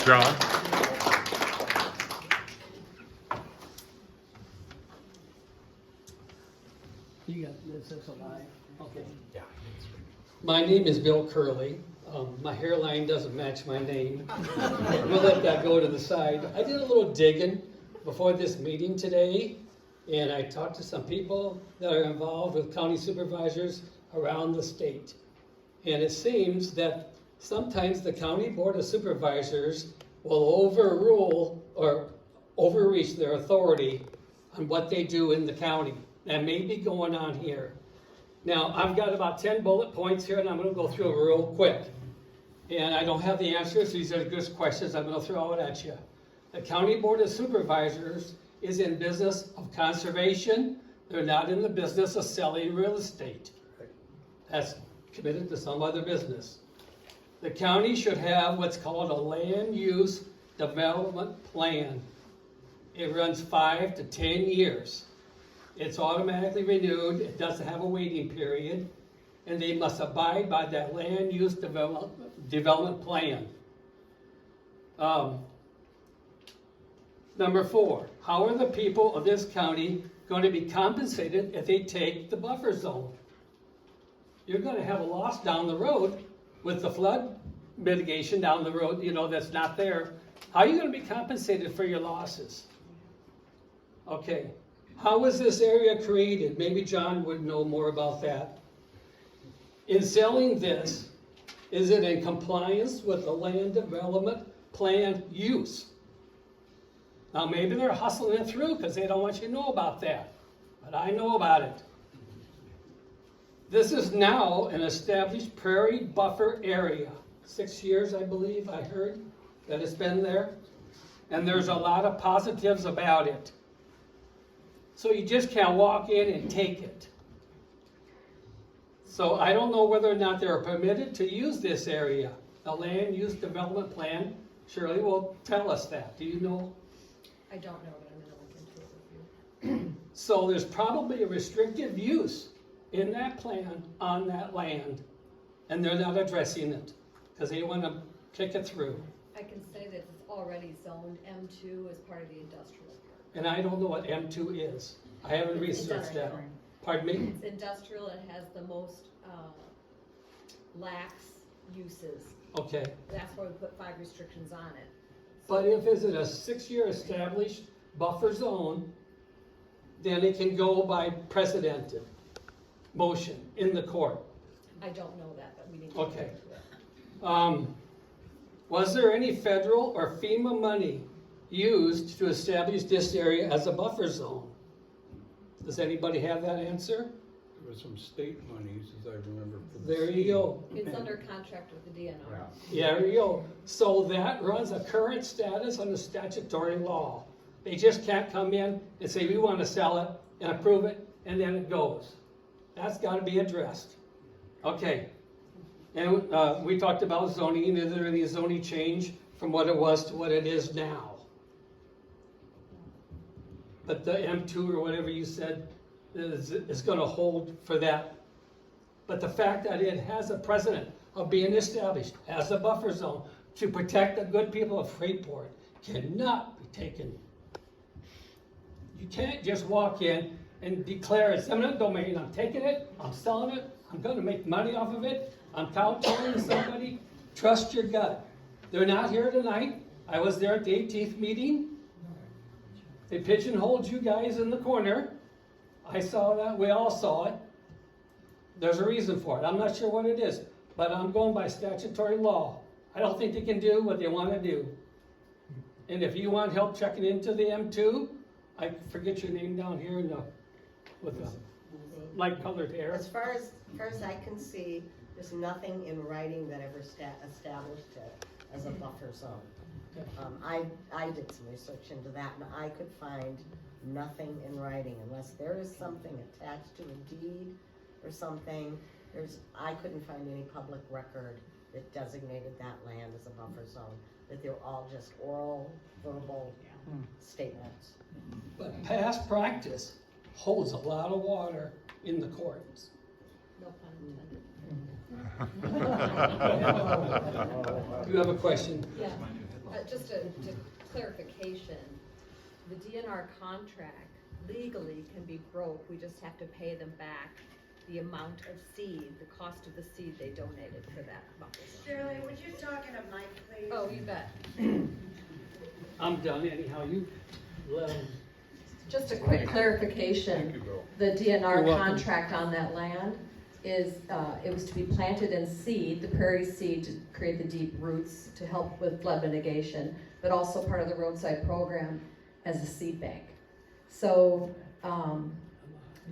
Speaker 12: John?
Speaker 9: You got this alive. Okay. Yeah. My name is Bill Curley. My hairline doesn't match my name. We'll let that go to the side. I did a little digging before this meeting today, and I talked to some people that are involved with county supervisors around the state. And it seems that sometimes the county board of supervisors will overrule or overreach their authority on what they do in the county. That may be going on here. Now, I've got about 10 bullet points here, and I'm going to go through them real quick. And I don't have the answers. These are good questions I'm going to throw out at you. The County Board of Supervisors is in business of conservation. They're not in the business of selling real estate. That's committed to some other business. The county should have what's called a land use development plan. It runs 5 to 10 years. It's automatically renewed. It doesn't have a waiting period. And they must abide by that land use development plan. Number 4, how are the people of this county going to be compensated if they take the buffer zone? You're going to have a loss down the road with the flood mitigation down the road, that's not there. How are you gonna be compensated for your losses? Okay, how was this area created? Maybe John would know more about that. In selling this, is it in compliance with the land development plan use? Now, maybe they're hustling it through because they don't want you to know about that, but I know about it. This is now an established prairie buffer area. 6 years, I believe, I heard that it's been there. And there's a lot of positives about it. So you just can't walk in and take it. So I don't know whether or not they're permitted to use this area. The land use development plan, Shirley will tell us that. Do you know?
Speaker 11: I don't know, but I'm gonna look into it with you.
Speaker 9: So there's probably a restrictive use in that plan on that land, and they're not addressing it, because they want to kick it through.
Speaker 11: I can say that it's already zoned M2 as part of the industrial park.
Speaker 9: And I don't know what M2 is. I haven't researched that. Pardon me?
Speaker 11: It's industrial, it has the most, lax uses.
Speaker 9: Okay.
Speaker 11: That's why we put 5 restrictions on it.
Speaker 9: But if it's in a 6-year established buffer zone, then it can go by precedented motion in the court.
Speaker 11: I don't know that, but we need to.
Speaker 9: Okay. Was there any federal or FEMA money used to establish this area as a buffer zone? Does anybody have that answer?
Speaker 1: There was some state monies, as I remember. for the
Speaker 9: There you go.
Speaker 11: It's under contract with the DNR.
Speaker 9: Yeah, there you go. So that runs a current status under statutory law. They just can't come in and say, we want to sell it and approve it, and then it goes. That's got to be addressed. Okay. And we talked about zoning. Is there any zoning change from what it was to what it is now? But the M2 or whatever you said is going to hold for that. But the fact that it has a precedent of being established as a buffer zone to protect the good people of Freeport cannot be taken. You can't just walk in and declare it's eminent domain. I'm taking it, I'm selling it, I'm going to make money off of it. I'm telling somebody, trust your gut. They're not here tonight. I was there at the 18th meeting. They pigeonholed you guys in the corner. I saw that. We all saw it. There's a reason for it. I'm not sure what it is, but I'm going by statutory law. I don't think they can do what they want to do. And if you want help checking into the M2, I forget your name down here in the, with the light colored hair.
Speaker 3: As far as I can see, there's nothing in writing that ever established it as a buffer zone. I did some research into that, and I could find nothing in writing unless there is something attached to a deed or something. I couldn't find any public record that designated that land as a buffer zone, that they're all just oral, verbal statements.
Speaker 9: But past practice holds a lot of water in the courts.
Speaker 11: No pun intended.
Speaker 9: You have a question?
Speaker 11: Yeah, just a clarification. The DNR contract legally can be broke, we just have to pay them back the amount of seed, the cost of the seed they donated for that buffer zone.
Speaker 14: Shirley, would you talk in a mic, please?
Speaker 11: Oh, you bet.
Speaker 9: I'm done anyhow. You let 'em.
Speaker 11: Just a quick clarification, the
Speaker 9: You're
Speaker 11: DNR
Speaker 9: welcome.
Speaker 11: contract on that land is, it was to be planted in seed, the prairie seed to create the deep roots to help with flood mitigation, but also part of the roadside program as a seed bank. So,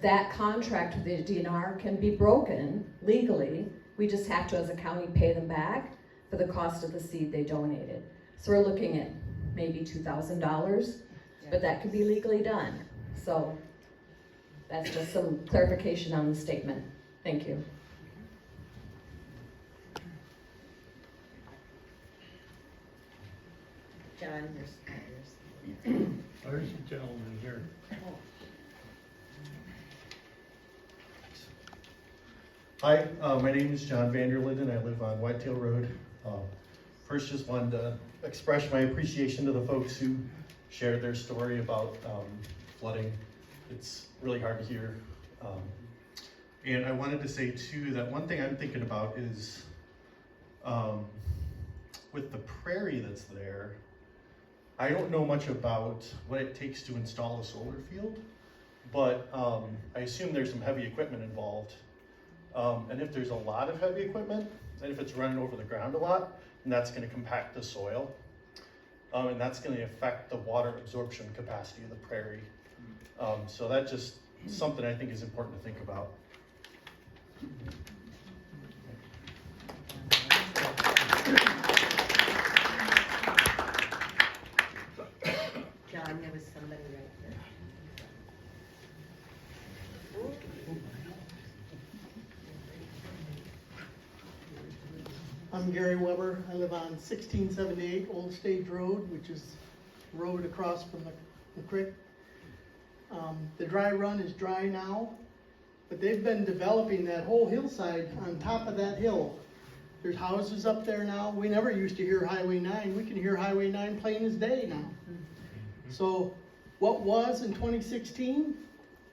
Speaker 11: that contract with the DNR can be broken legally, we just have to, as a county, pay them back for the cost of the seed they donated. So we're looking at maybe $2,000, but that could be legally done. So that's just some clarification on the statement. Thank you.
Speaker 3: John, yours.
Speaker 16: There's a gentleman here.
Speaker 13: Hi, my name is John Vanderlinden. I live on Whitetail Road. First, just wanted to express my appreciation to the folks who shared their story about flooding. It's really hard to hear. And I wanted to say too that one thing I'm thinking about is with the prairie that's there, I don't know much about what it takes to install a solar field, but I assume there's some heavy equipment involved. And if there's a lot of heavy equipment, and if it's running over the ground a lot, then that's gonna compact the soil. And that's gonna affect the water absorption capacity of the prairie. So that's just something I think is important to think about.
Speaker 3: John, there was somebody right there.
Speaker 10: I'm Gary Weber. I live on 1678 Old Stage Road, which is the road across from the creek. The dry run is dry now, but they've been developing that whole hillside on top of that hill. There's houses up there now. We never used to hear Highway 9. We can hear Highway 9 plain as day now. So what was in 2016,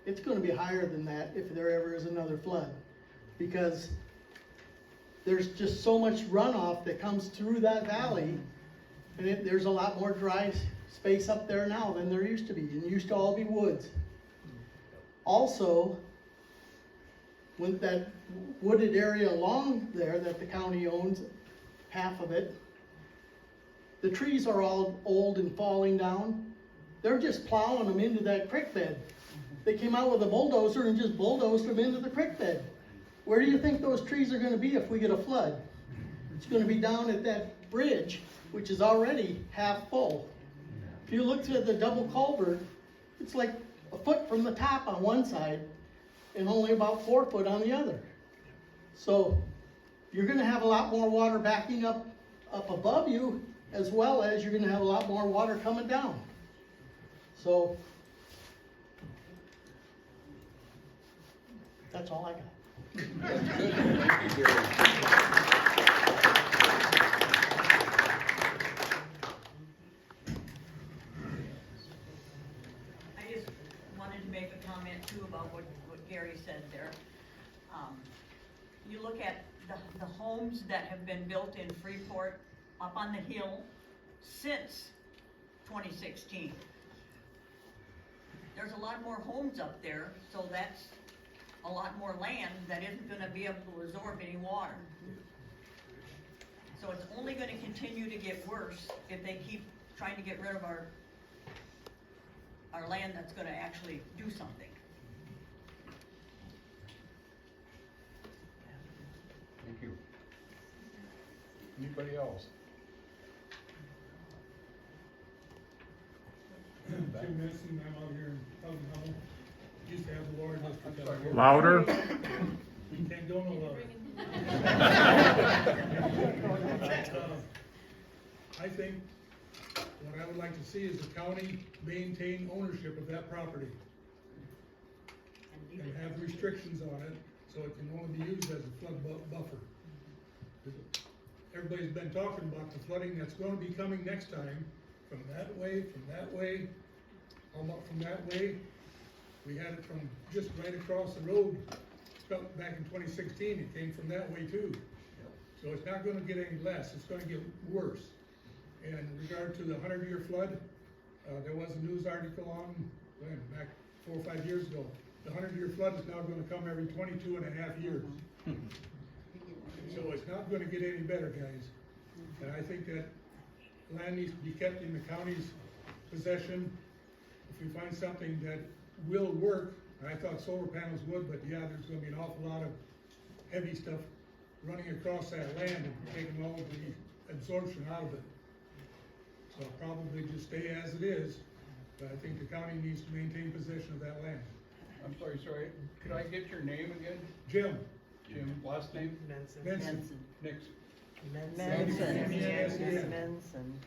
Speaker 10: it's gonna be higher than that if there ever is another flood. Because there's just so much runoff that comes through that valley, and there's a lot more dry space up there now than there used to be, and it used to all be woods. Also, with that wooded area along there that the county owns, half of it, the trees are all old and falling down. They're just plowing them into that creek bed. They came out with a bulldozer and just bulldozed them into the creek bed. Where do you think those trees are gonna be if we get a flood? It's gonna be down at that bridge, which is already half full. If you look at the double culvert, it's like a foot from the top on one side and only about 4 foot on the other. So you're gonna have a lot more water backing up above you, as well as you're gonna have a lot more water coming down. So that's all I got.
Speaker 1: Thank you, Gary.
Speaker 14: I just wanted to make a comment too about what Gary said there. You look at the homes that have been built in Freeport up on the hill since 2016. There's a lot more homes up there, so that's a lot more land that isn't gonna be able to absorb any water. So it's only gonna continue to get worse if they keep trying to get rid of our land that's gonna actually do something.
Speaker 1: Thank you. Anybody else?
Speaker 19: Jim Nelson, I'm out here in Houghton Hall. Used to have the Lord District. out here.
Speaker 12: Louder.
Speaker 19: Can't go no louder. I think what I would like to see is the county maintain ownership of that property and have restrictions on it, so it can only be used as a flood buffer. Everybody's been talking about the flooding that's gonna be coming next time, from that way, from that way. We had it from just right across the road, back in 2016, it came from that way too. So it's not gonna get any less, it's gonna get worse. And in regard to the 100-year flood, there was a news article on, back 4 or 5 years ago. The 100-year flood is now gonna come every 22 and a half years. So it's not gonna get any better, guys. And I think that land needs to be kept in the county's possession. If we find something that will work, I thought solar panels would, but yeah, there's gonna be an awful lot of heavy stuff running across that land and taking all of the absorption out of it. So I'll probably just stay as it is, but I think the county needs to maintain possession of that land.
Speaker 1: I'm sorry, could I get your name again?
Speaker 19: Jim.
Speaker 1: Jim, last name?
Speaker 19: Benson.
Speaker 1: Nixon.
Speaker 3: Menson.
Speaker 19: Yes.
Speaker 3: Menson.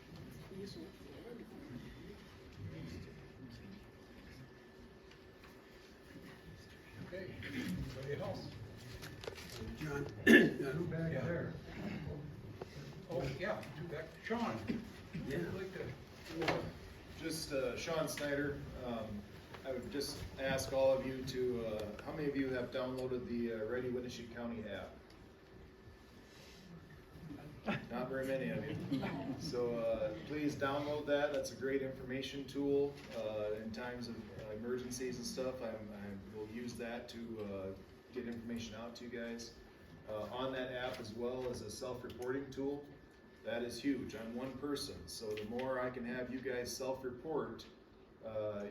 Speaker 1: Okay, anybody else?
Speaker 15: John.
Speaker 1: Two back there. Oh, yeah, two back, Sean.
Speaker 15: Yeah.
Speaker 1: Would you like to-
Speaker 18: Just Sean Snyder, I would just ask all of you to, how many of you have downloaded the Ready Winnebago County app? Not very many of you. So please download that. That's a great information tool in times of emergencies and stuff. I will use that to get information out to you guys. On that app as well as a self-reporting tool. That is huge. I'm one person, so the more I can have you guys self-report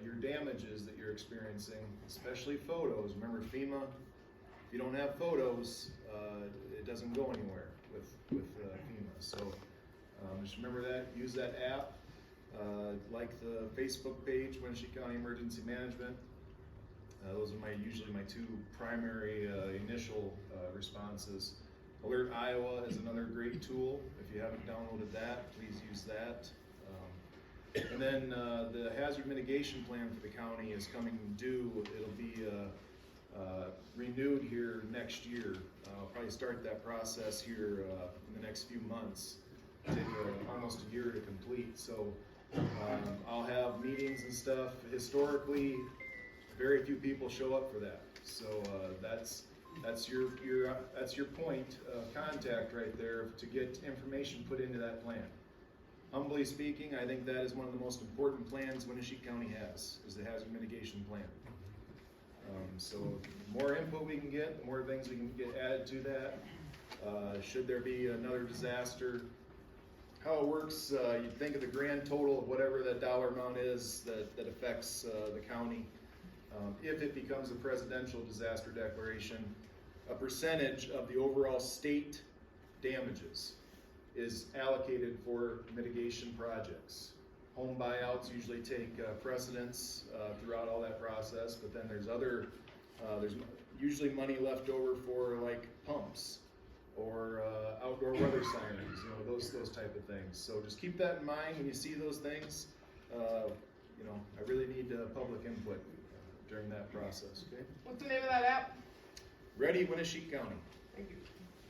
Speaker 18: your damages that you're experiencing, especially photos. Remember FEMA, if you don't have photos, it doesn't go anywhere with FEMA. So just remember that, use that app, like the Facebook page, Wenatchee County Emergency Management. Those are usually my two primary initial responses. Alert Iowa is another great tool. If you haven't downloaded that, please use that. And then the hazard mitigation plan for the county is coming due. It'll be renewed here next year. I'll probably start that process here in the next few months. It'll take almost a year to complete. So I'll have meetings and stuff. Historically, very few people show up for that. So that's your point of contact right there to get information put into that plan. Humbly speaking, I think that is one of the most important plans Wenatchee County has, is the hazard mitigation plan. So the more input we can get, the more things we can get added to that. Should there be another disaster, how it works, you think of the grand total of whatever that dollar amount is that affects the county. If it becomes a presidential disaster declaration, a percentage of the overall state damages is allocated for mitigation projects. Home buyouts usually take precedence throughout all that process, but then there's usually money left over for like pumps or outdoor weather sirens, those type of things. So just keep that in mind when you see those things. I really need public input during that process, okay?
Speaker 17: What's the name of that app?
Speaker 18: Ready, Wenatchee County.
Speaker 17: Thank you.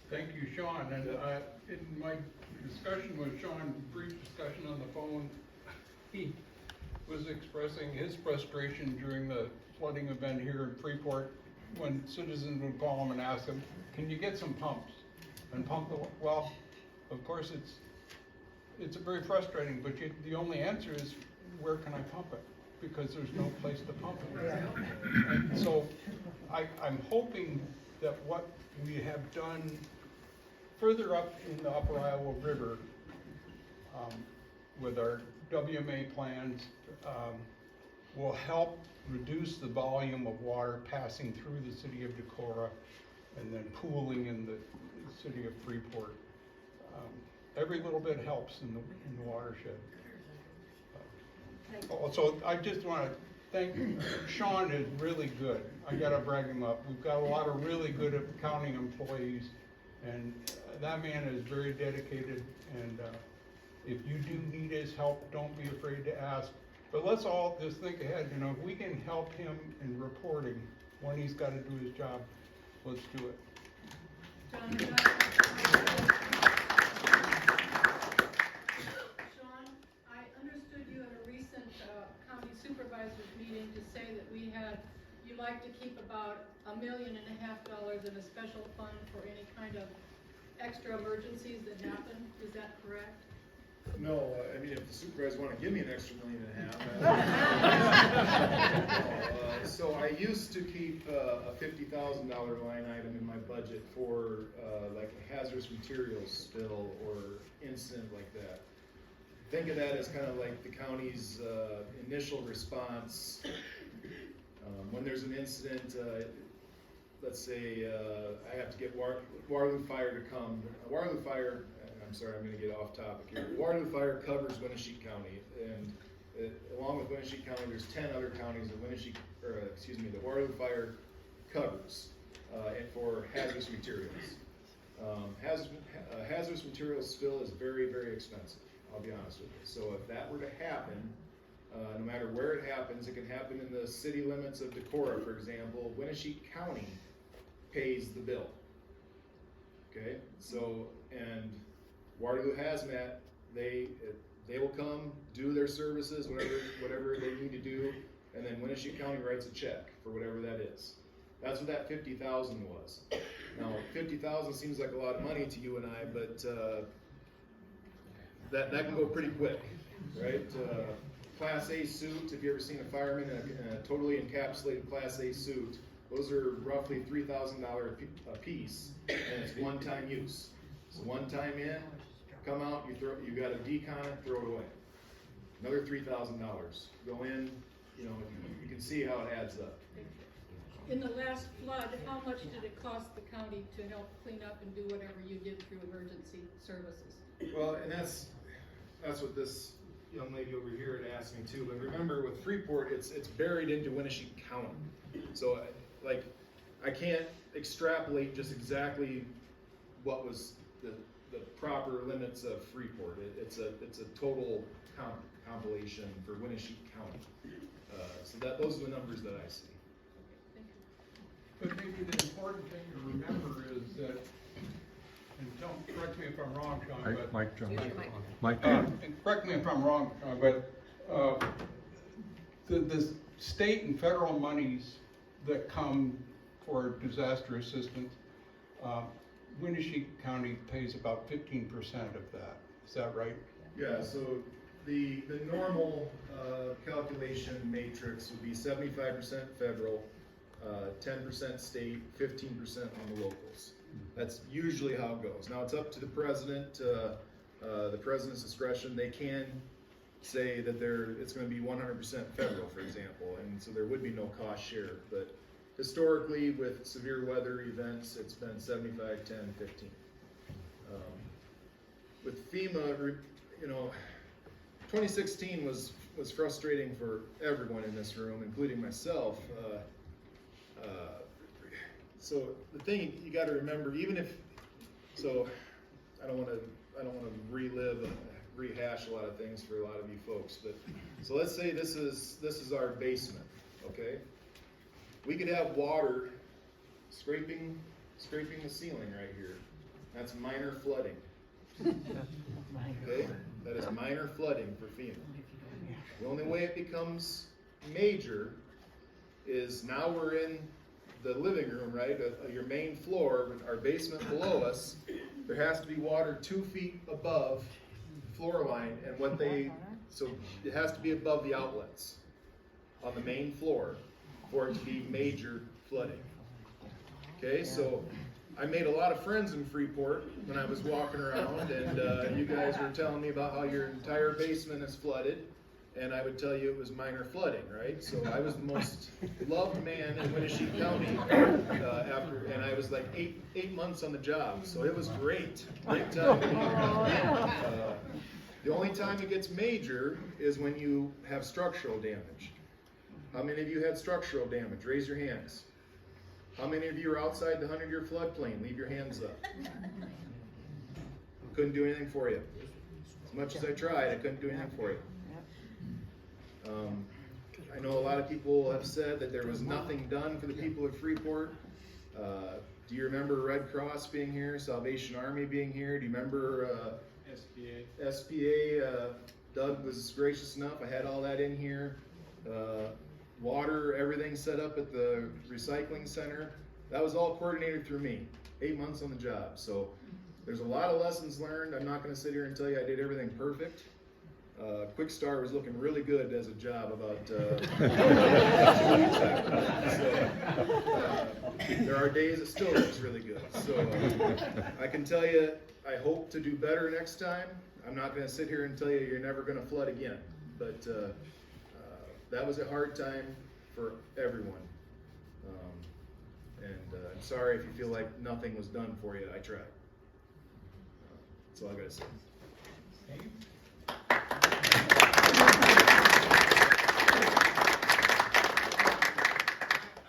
Speaker 1: Thank you, Sean. And in my discussion with Sean, brief discussion on the phone, he was expressing his frustration during the flooding event here in Freeport when citizens would call him and ask him, can you get some pumps and pump the, well, of course it's very frustrating, but the only answer is, where can I pump it? Because there's no place to pump it. And so I'm hoping that what we have done further up in the Upper Iowa River with our WMA plans will help reduce the volume of water passing through the city of Decorah and then pooling in the city of Freeport. Every little bit helps in the watershed. Also, I just want to thank Sean is really good. I got to brag him up. We've got a lot of really good accounting employees, and that man is very dedicated. And if you do need his help, don't be afraid to ask. But let's all just think ahead. If we can help him in reporting when he's got to do his job, let's do it.
Speaker 5: Sean, I understood you at a recent county supervisors meeting to say that you'd like to keep about $1.5 million in a special fund for any kind of extra emergencies that happen. Is that correct?
Speaker 18: No, if the supervisors want to give me an extra $1.5 million. So I used to keep a $50,000 line item in my budget for like a hazardous materials spill or incident like that. Think of that as kind of like the county's initial response. When there's an incident, let's say I have to get Waterloo Fire to come. Waterloo Fire, I'm sorry, I'm going to get off topic here. Waterloo Fire covers Wenatchee County, and along with Wenatchee County, there's 10 other counties that the Waterloo Fire covers for hazardous materials. Hazardous materials spill is very, very expensive. I'll be honest with you. So if that were to happen, no matter where it happens, it can happen in the city limits of Decorah, for example. Wenatchee County pays the bill. Okay, so and Waterloo Hazmat, they will come do their services, whatever they need to do, and then Wenatchee County writes a check for whatever that is. That's what that $50,000 was. Now, $50,000 seems like a lot of money to you and I, but that can go pretty quick, right? Class A suit, if you ever seen a fireman in a totally encapsulated Class A suit, those are roughly $3,000 a piece, and it's one-time use. So one time in, come out, you got a decon it, throw it away. Another $3,000. Go in, you can see how it adds up.
Speaker 5: In the last flood, how much did it cost the county to help clean up and do whatever you did through emergency services?
Speaker 18: Well, and that's what this young lady over here had asked me too. But remember, with Freeport, it's buried into Winnebago County. So, like, I can't extrapolate just exactly what was the proper limits of Freeport. It's a total compilation for Winnebago County. So those are the numbers that I see.
Speaker 1: But maybe the important thing to remember is that, and don't correct me if I'm wrong, Sean, but.
Speaker 12: Mike, John.
Speaker 3: Use your mic.
Speaker 12: Mike.
Speaker 1: And correct me if I'm wrong, Sean, but, the state and federal monies that come for disaster assistance, Winnebago County pays about 15% of that. Is that right?
Speaker 18: Yeah, so the normal calculation matrix would be 75% federal, 10% state, 15% on the locals. That's usually how it goes. Now it's up to the president, the president's discretion. They can say that it's going to be 100% federal, for example, and so there would be no cost share. But historically, with severe weather events, it's been 75, 10, 15. With FEMA, 2016 was frustrating for everyone in this room, including myself. So the thing you got to remember, I don't want to rehash a lot of things for a lot of you folks, but so let's say this is our basement, okay? We could have water scraping the ceiling right here. That's minor flooding. Okay, that is minor flooding for FEMA. The only way it becomes major is now we're in the living room, right? Your main floor, our basement below us. There has to be water 2 feet above floor line, and so it has to be above the outlets on the main floor for it to be major flooding. Okay, so I made a lot of friends in Freeport when I was walking around, and you guys were telling me about how your entire basement is flooded, and I would tell you it was minor flooding, right? So I was the most loved man in Winnebago County and I was like eight months on the job, so it was great time to be here. The only time it gets major is when you have structural damage. How many of you had structural damage? Raise your hands. How many of you are outside the 100-year floodplain? Leave your hands up. Couldn't do anything for you. As much as I tried, I couldn't do anything for you. I know a lot of people have said that there was nothing done for the people of Freeport. Do you remember Red Cross being here, Salvation Army being here? Do you remember SPA? Doug was gracious enough. I had all that in here. Water, everything set up at the recycling center. That was all coordinated through me. 8 months on the job. So there's a lot of lessons learned. I'm not going to sit here and tell you I did everything perfect. Quick Start was looking really good as a job about 2 weeks after. So, there are days it still looks really good. So I can tell you, I hope to do better next time. I'm not going to sit here and tell you you're never going to flood again. But that was a hard time for everyone. I'm sorry if you feel like nothing was done for you. I tried. That's all I got to say.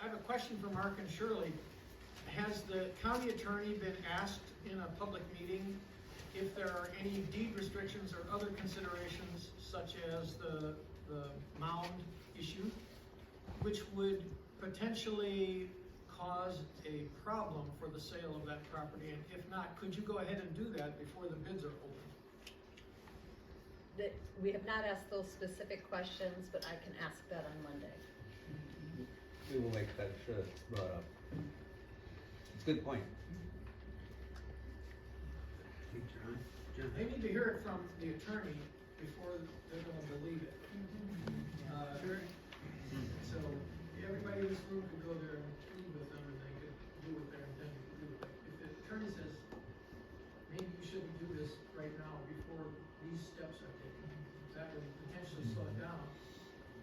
Speaker 20: I have a question for Mark and Shirley. Has the county attorney been asked in a public meeting if there are any deed restrictions or other considerations such as the mound issue, which would potentially cause a problem for the sale of that property? And if not, could you go ahead and do that before the bids are open?
Speaker 3: We have not asked those specific questions, but I can ask that on Monday.
Speaker 21: We will make that sure it's brought up. It's a good point.
Speaker 15: Hey, John.
Speaker 20: They need to hear it from the attorney before they're gonna believe it. So, everybody in this room could go there and plead with them, and they could do what they're intending to do. But if the attorney says, maybe you shouldn't do this right now before these steps are taken, that would potentially slow it down.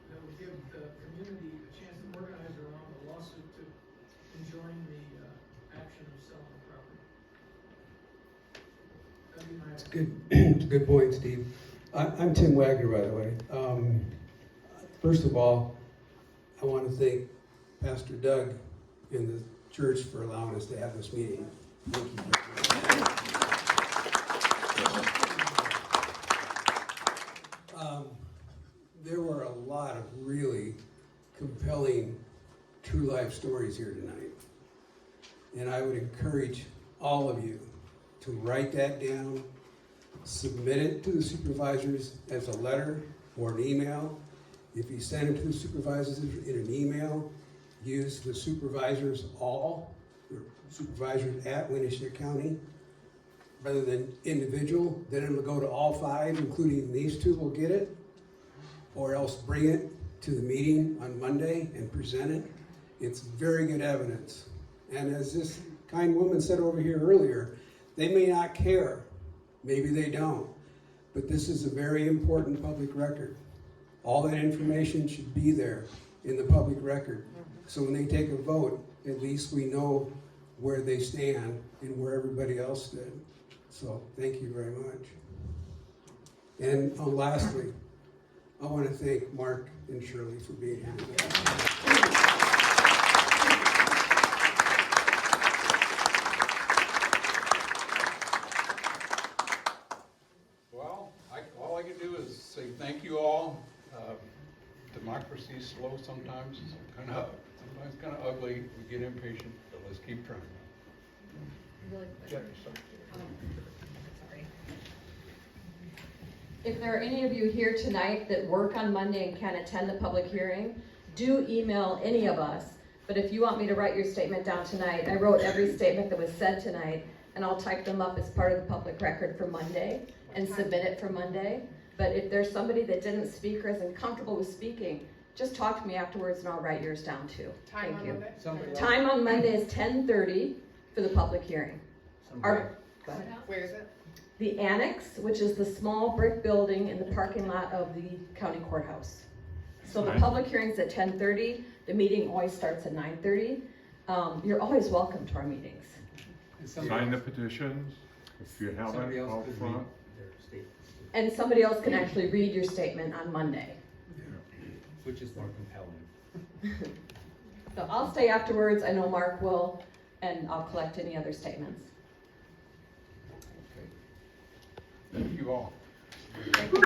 Speaker 20: That would give the community a chance to organize around the lawsuit to enjoin the action of selling the property. That'd be my.
Speaker 2: It's good. It's a good point, Steve. I'm Tim Wagner, by the way. First of all, I want to thank Pastor Doug and the church for allowing us to have this meeting. Thank you. There were a lot of really compelling true life stories here tonight. And I would encourage all of you to write that down, submit it to the supervisors as a letter or an email. If you send it to the supervisors in an email, use the supervisors all, or supervisors at Winnebago County, rather than individual. Then it'll go to all 5, including these 2 will get it, or else bring it to the meeting on Monday and present it. It's very good evidence. And as this kind woman said over here earlier, they may not care. Maybe they don't. But this is a very important public record. All that information should be there in the public record. So when they take a vote, at least we know where they stand and where everybody else stood. So thank you very much. And lastly, I want to thank Mark and Shirley for being here today.
Speaker 1: Well, all I can do is say thank you all. Democracy's slow sometimes, sometimes kind of ugly. We get impatient, but let's keep trying.
Speaker 11: Really quick.
Speaker 1: Jeff, sorry.
Speaker 11: Sorry. If there are any of you here tonight that work on Monday and can't attend the public hearing, do email any of us. But if you want me to write your statement down tonight, I wrote every statement that was said tonight, and I'll type them up as part of the public record for Monday and submit it for Monday. But if there's somebody that didn't speak or isn't comfortable with speaking, just talk to me afterwards and I'll write yours down too. Thank you. Time on Monday is 10:30 for the public hearing.
Speaker 17: Where is it?
Speaker 11: The annex, which is the small brick building in the parking lot of the county courthouse. So the public hearing's at 10:30, the meeting always starts at 9:30. You're always welcome to our meetings.
Speaker 12: Sign the petitions, if you haven't, out front.
Speaker 11: And somebody else can actually read your statement on Monday.
Speaker 21: Which is more compelling.
Speaker 11: So I'll stay afterwards, I know Mark will, and I'll collect any other statements.
Speaker 1: Okay. Thank you all.
Speaker 11: Thank you.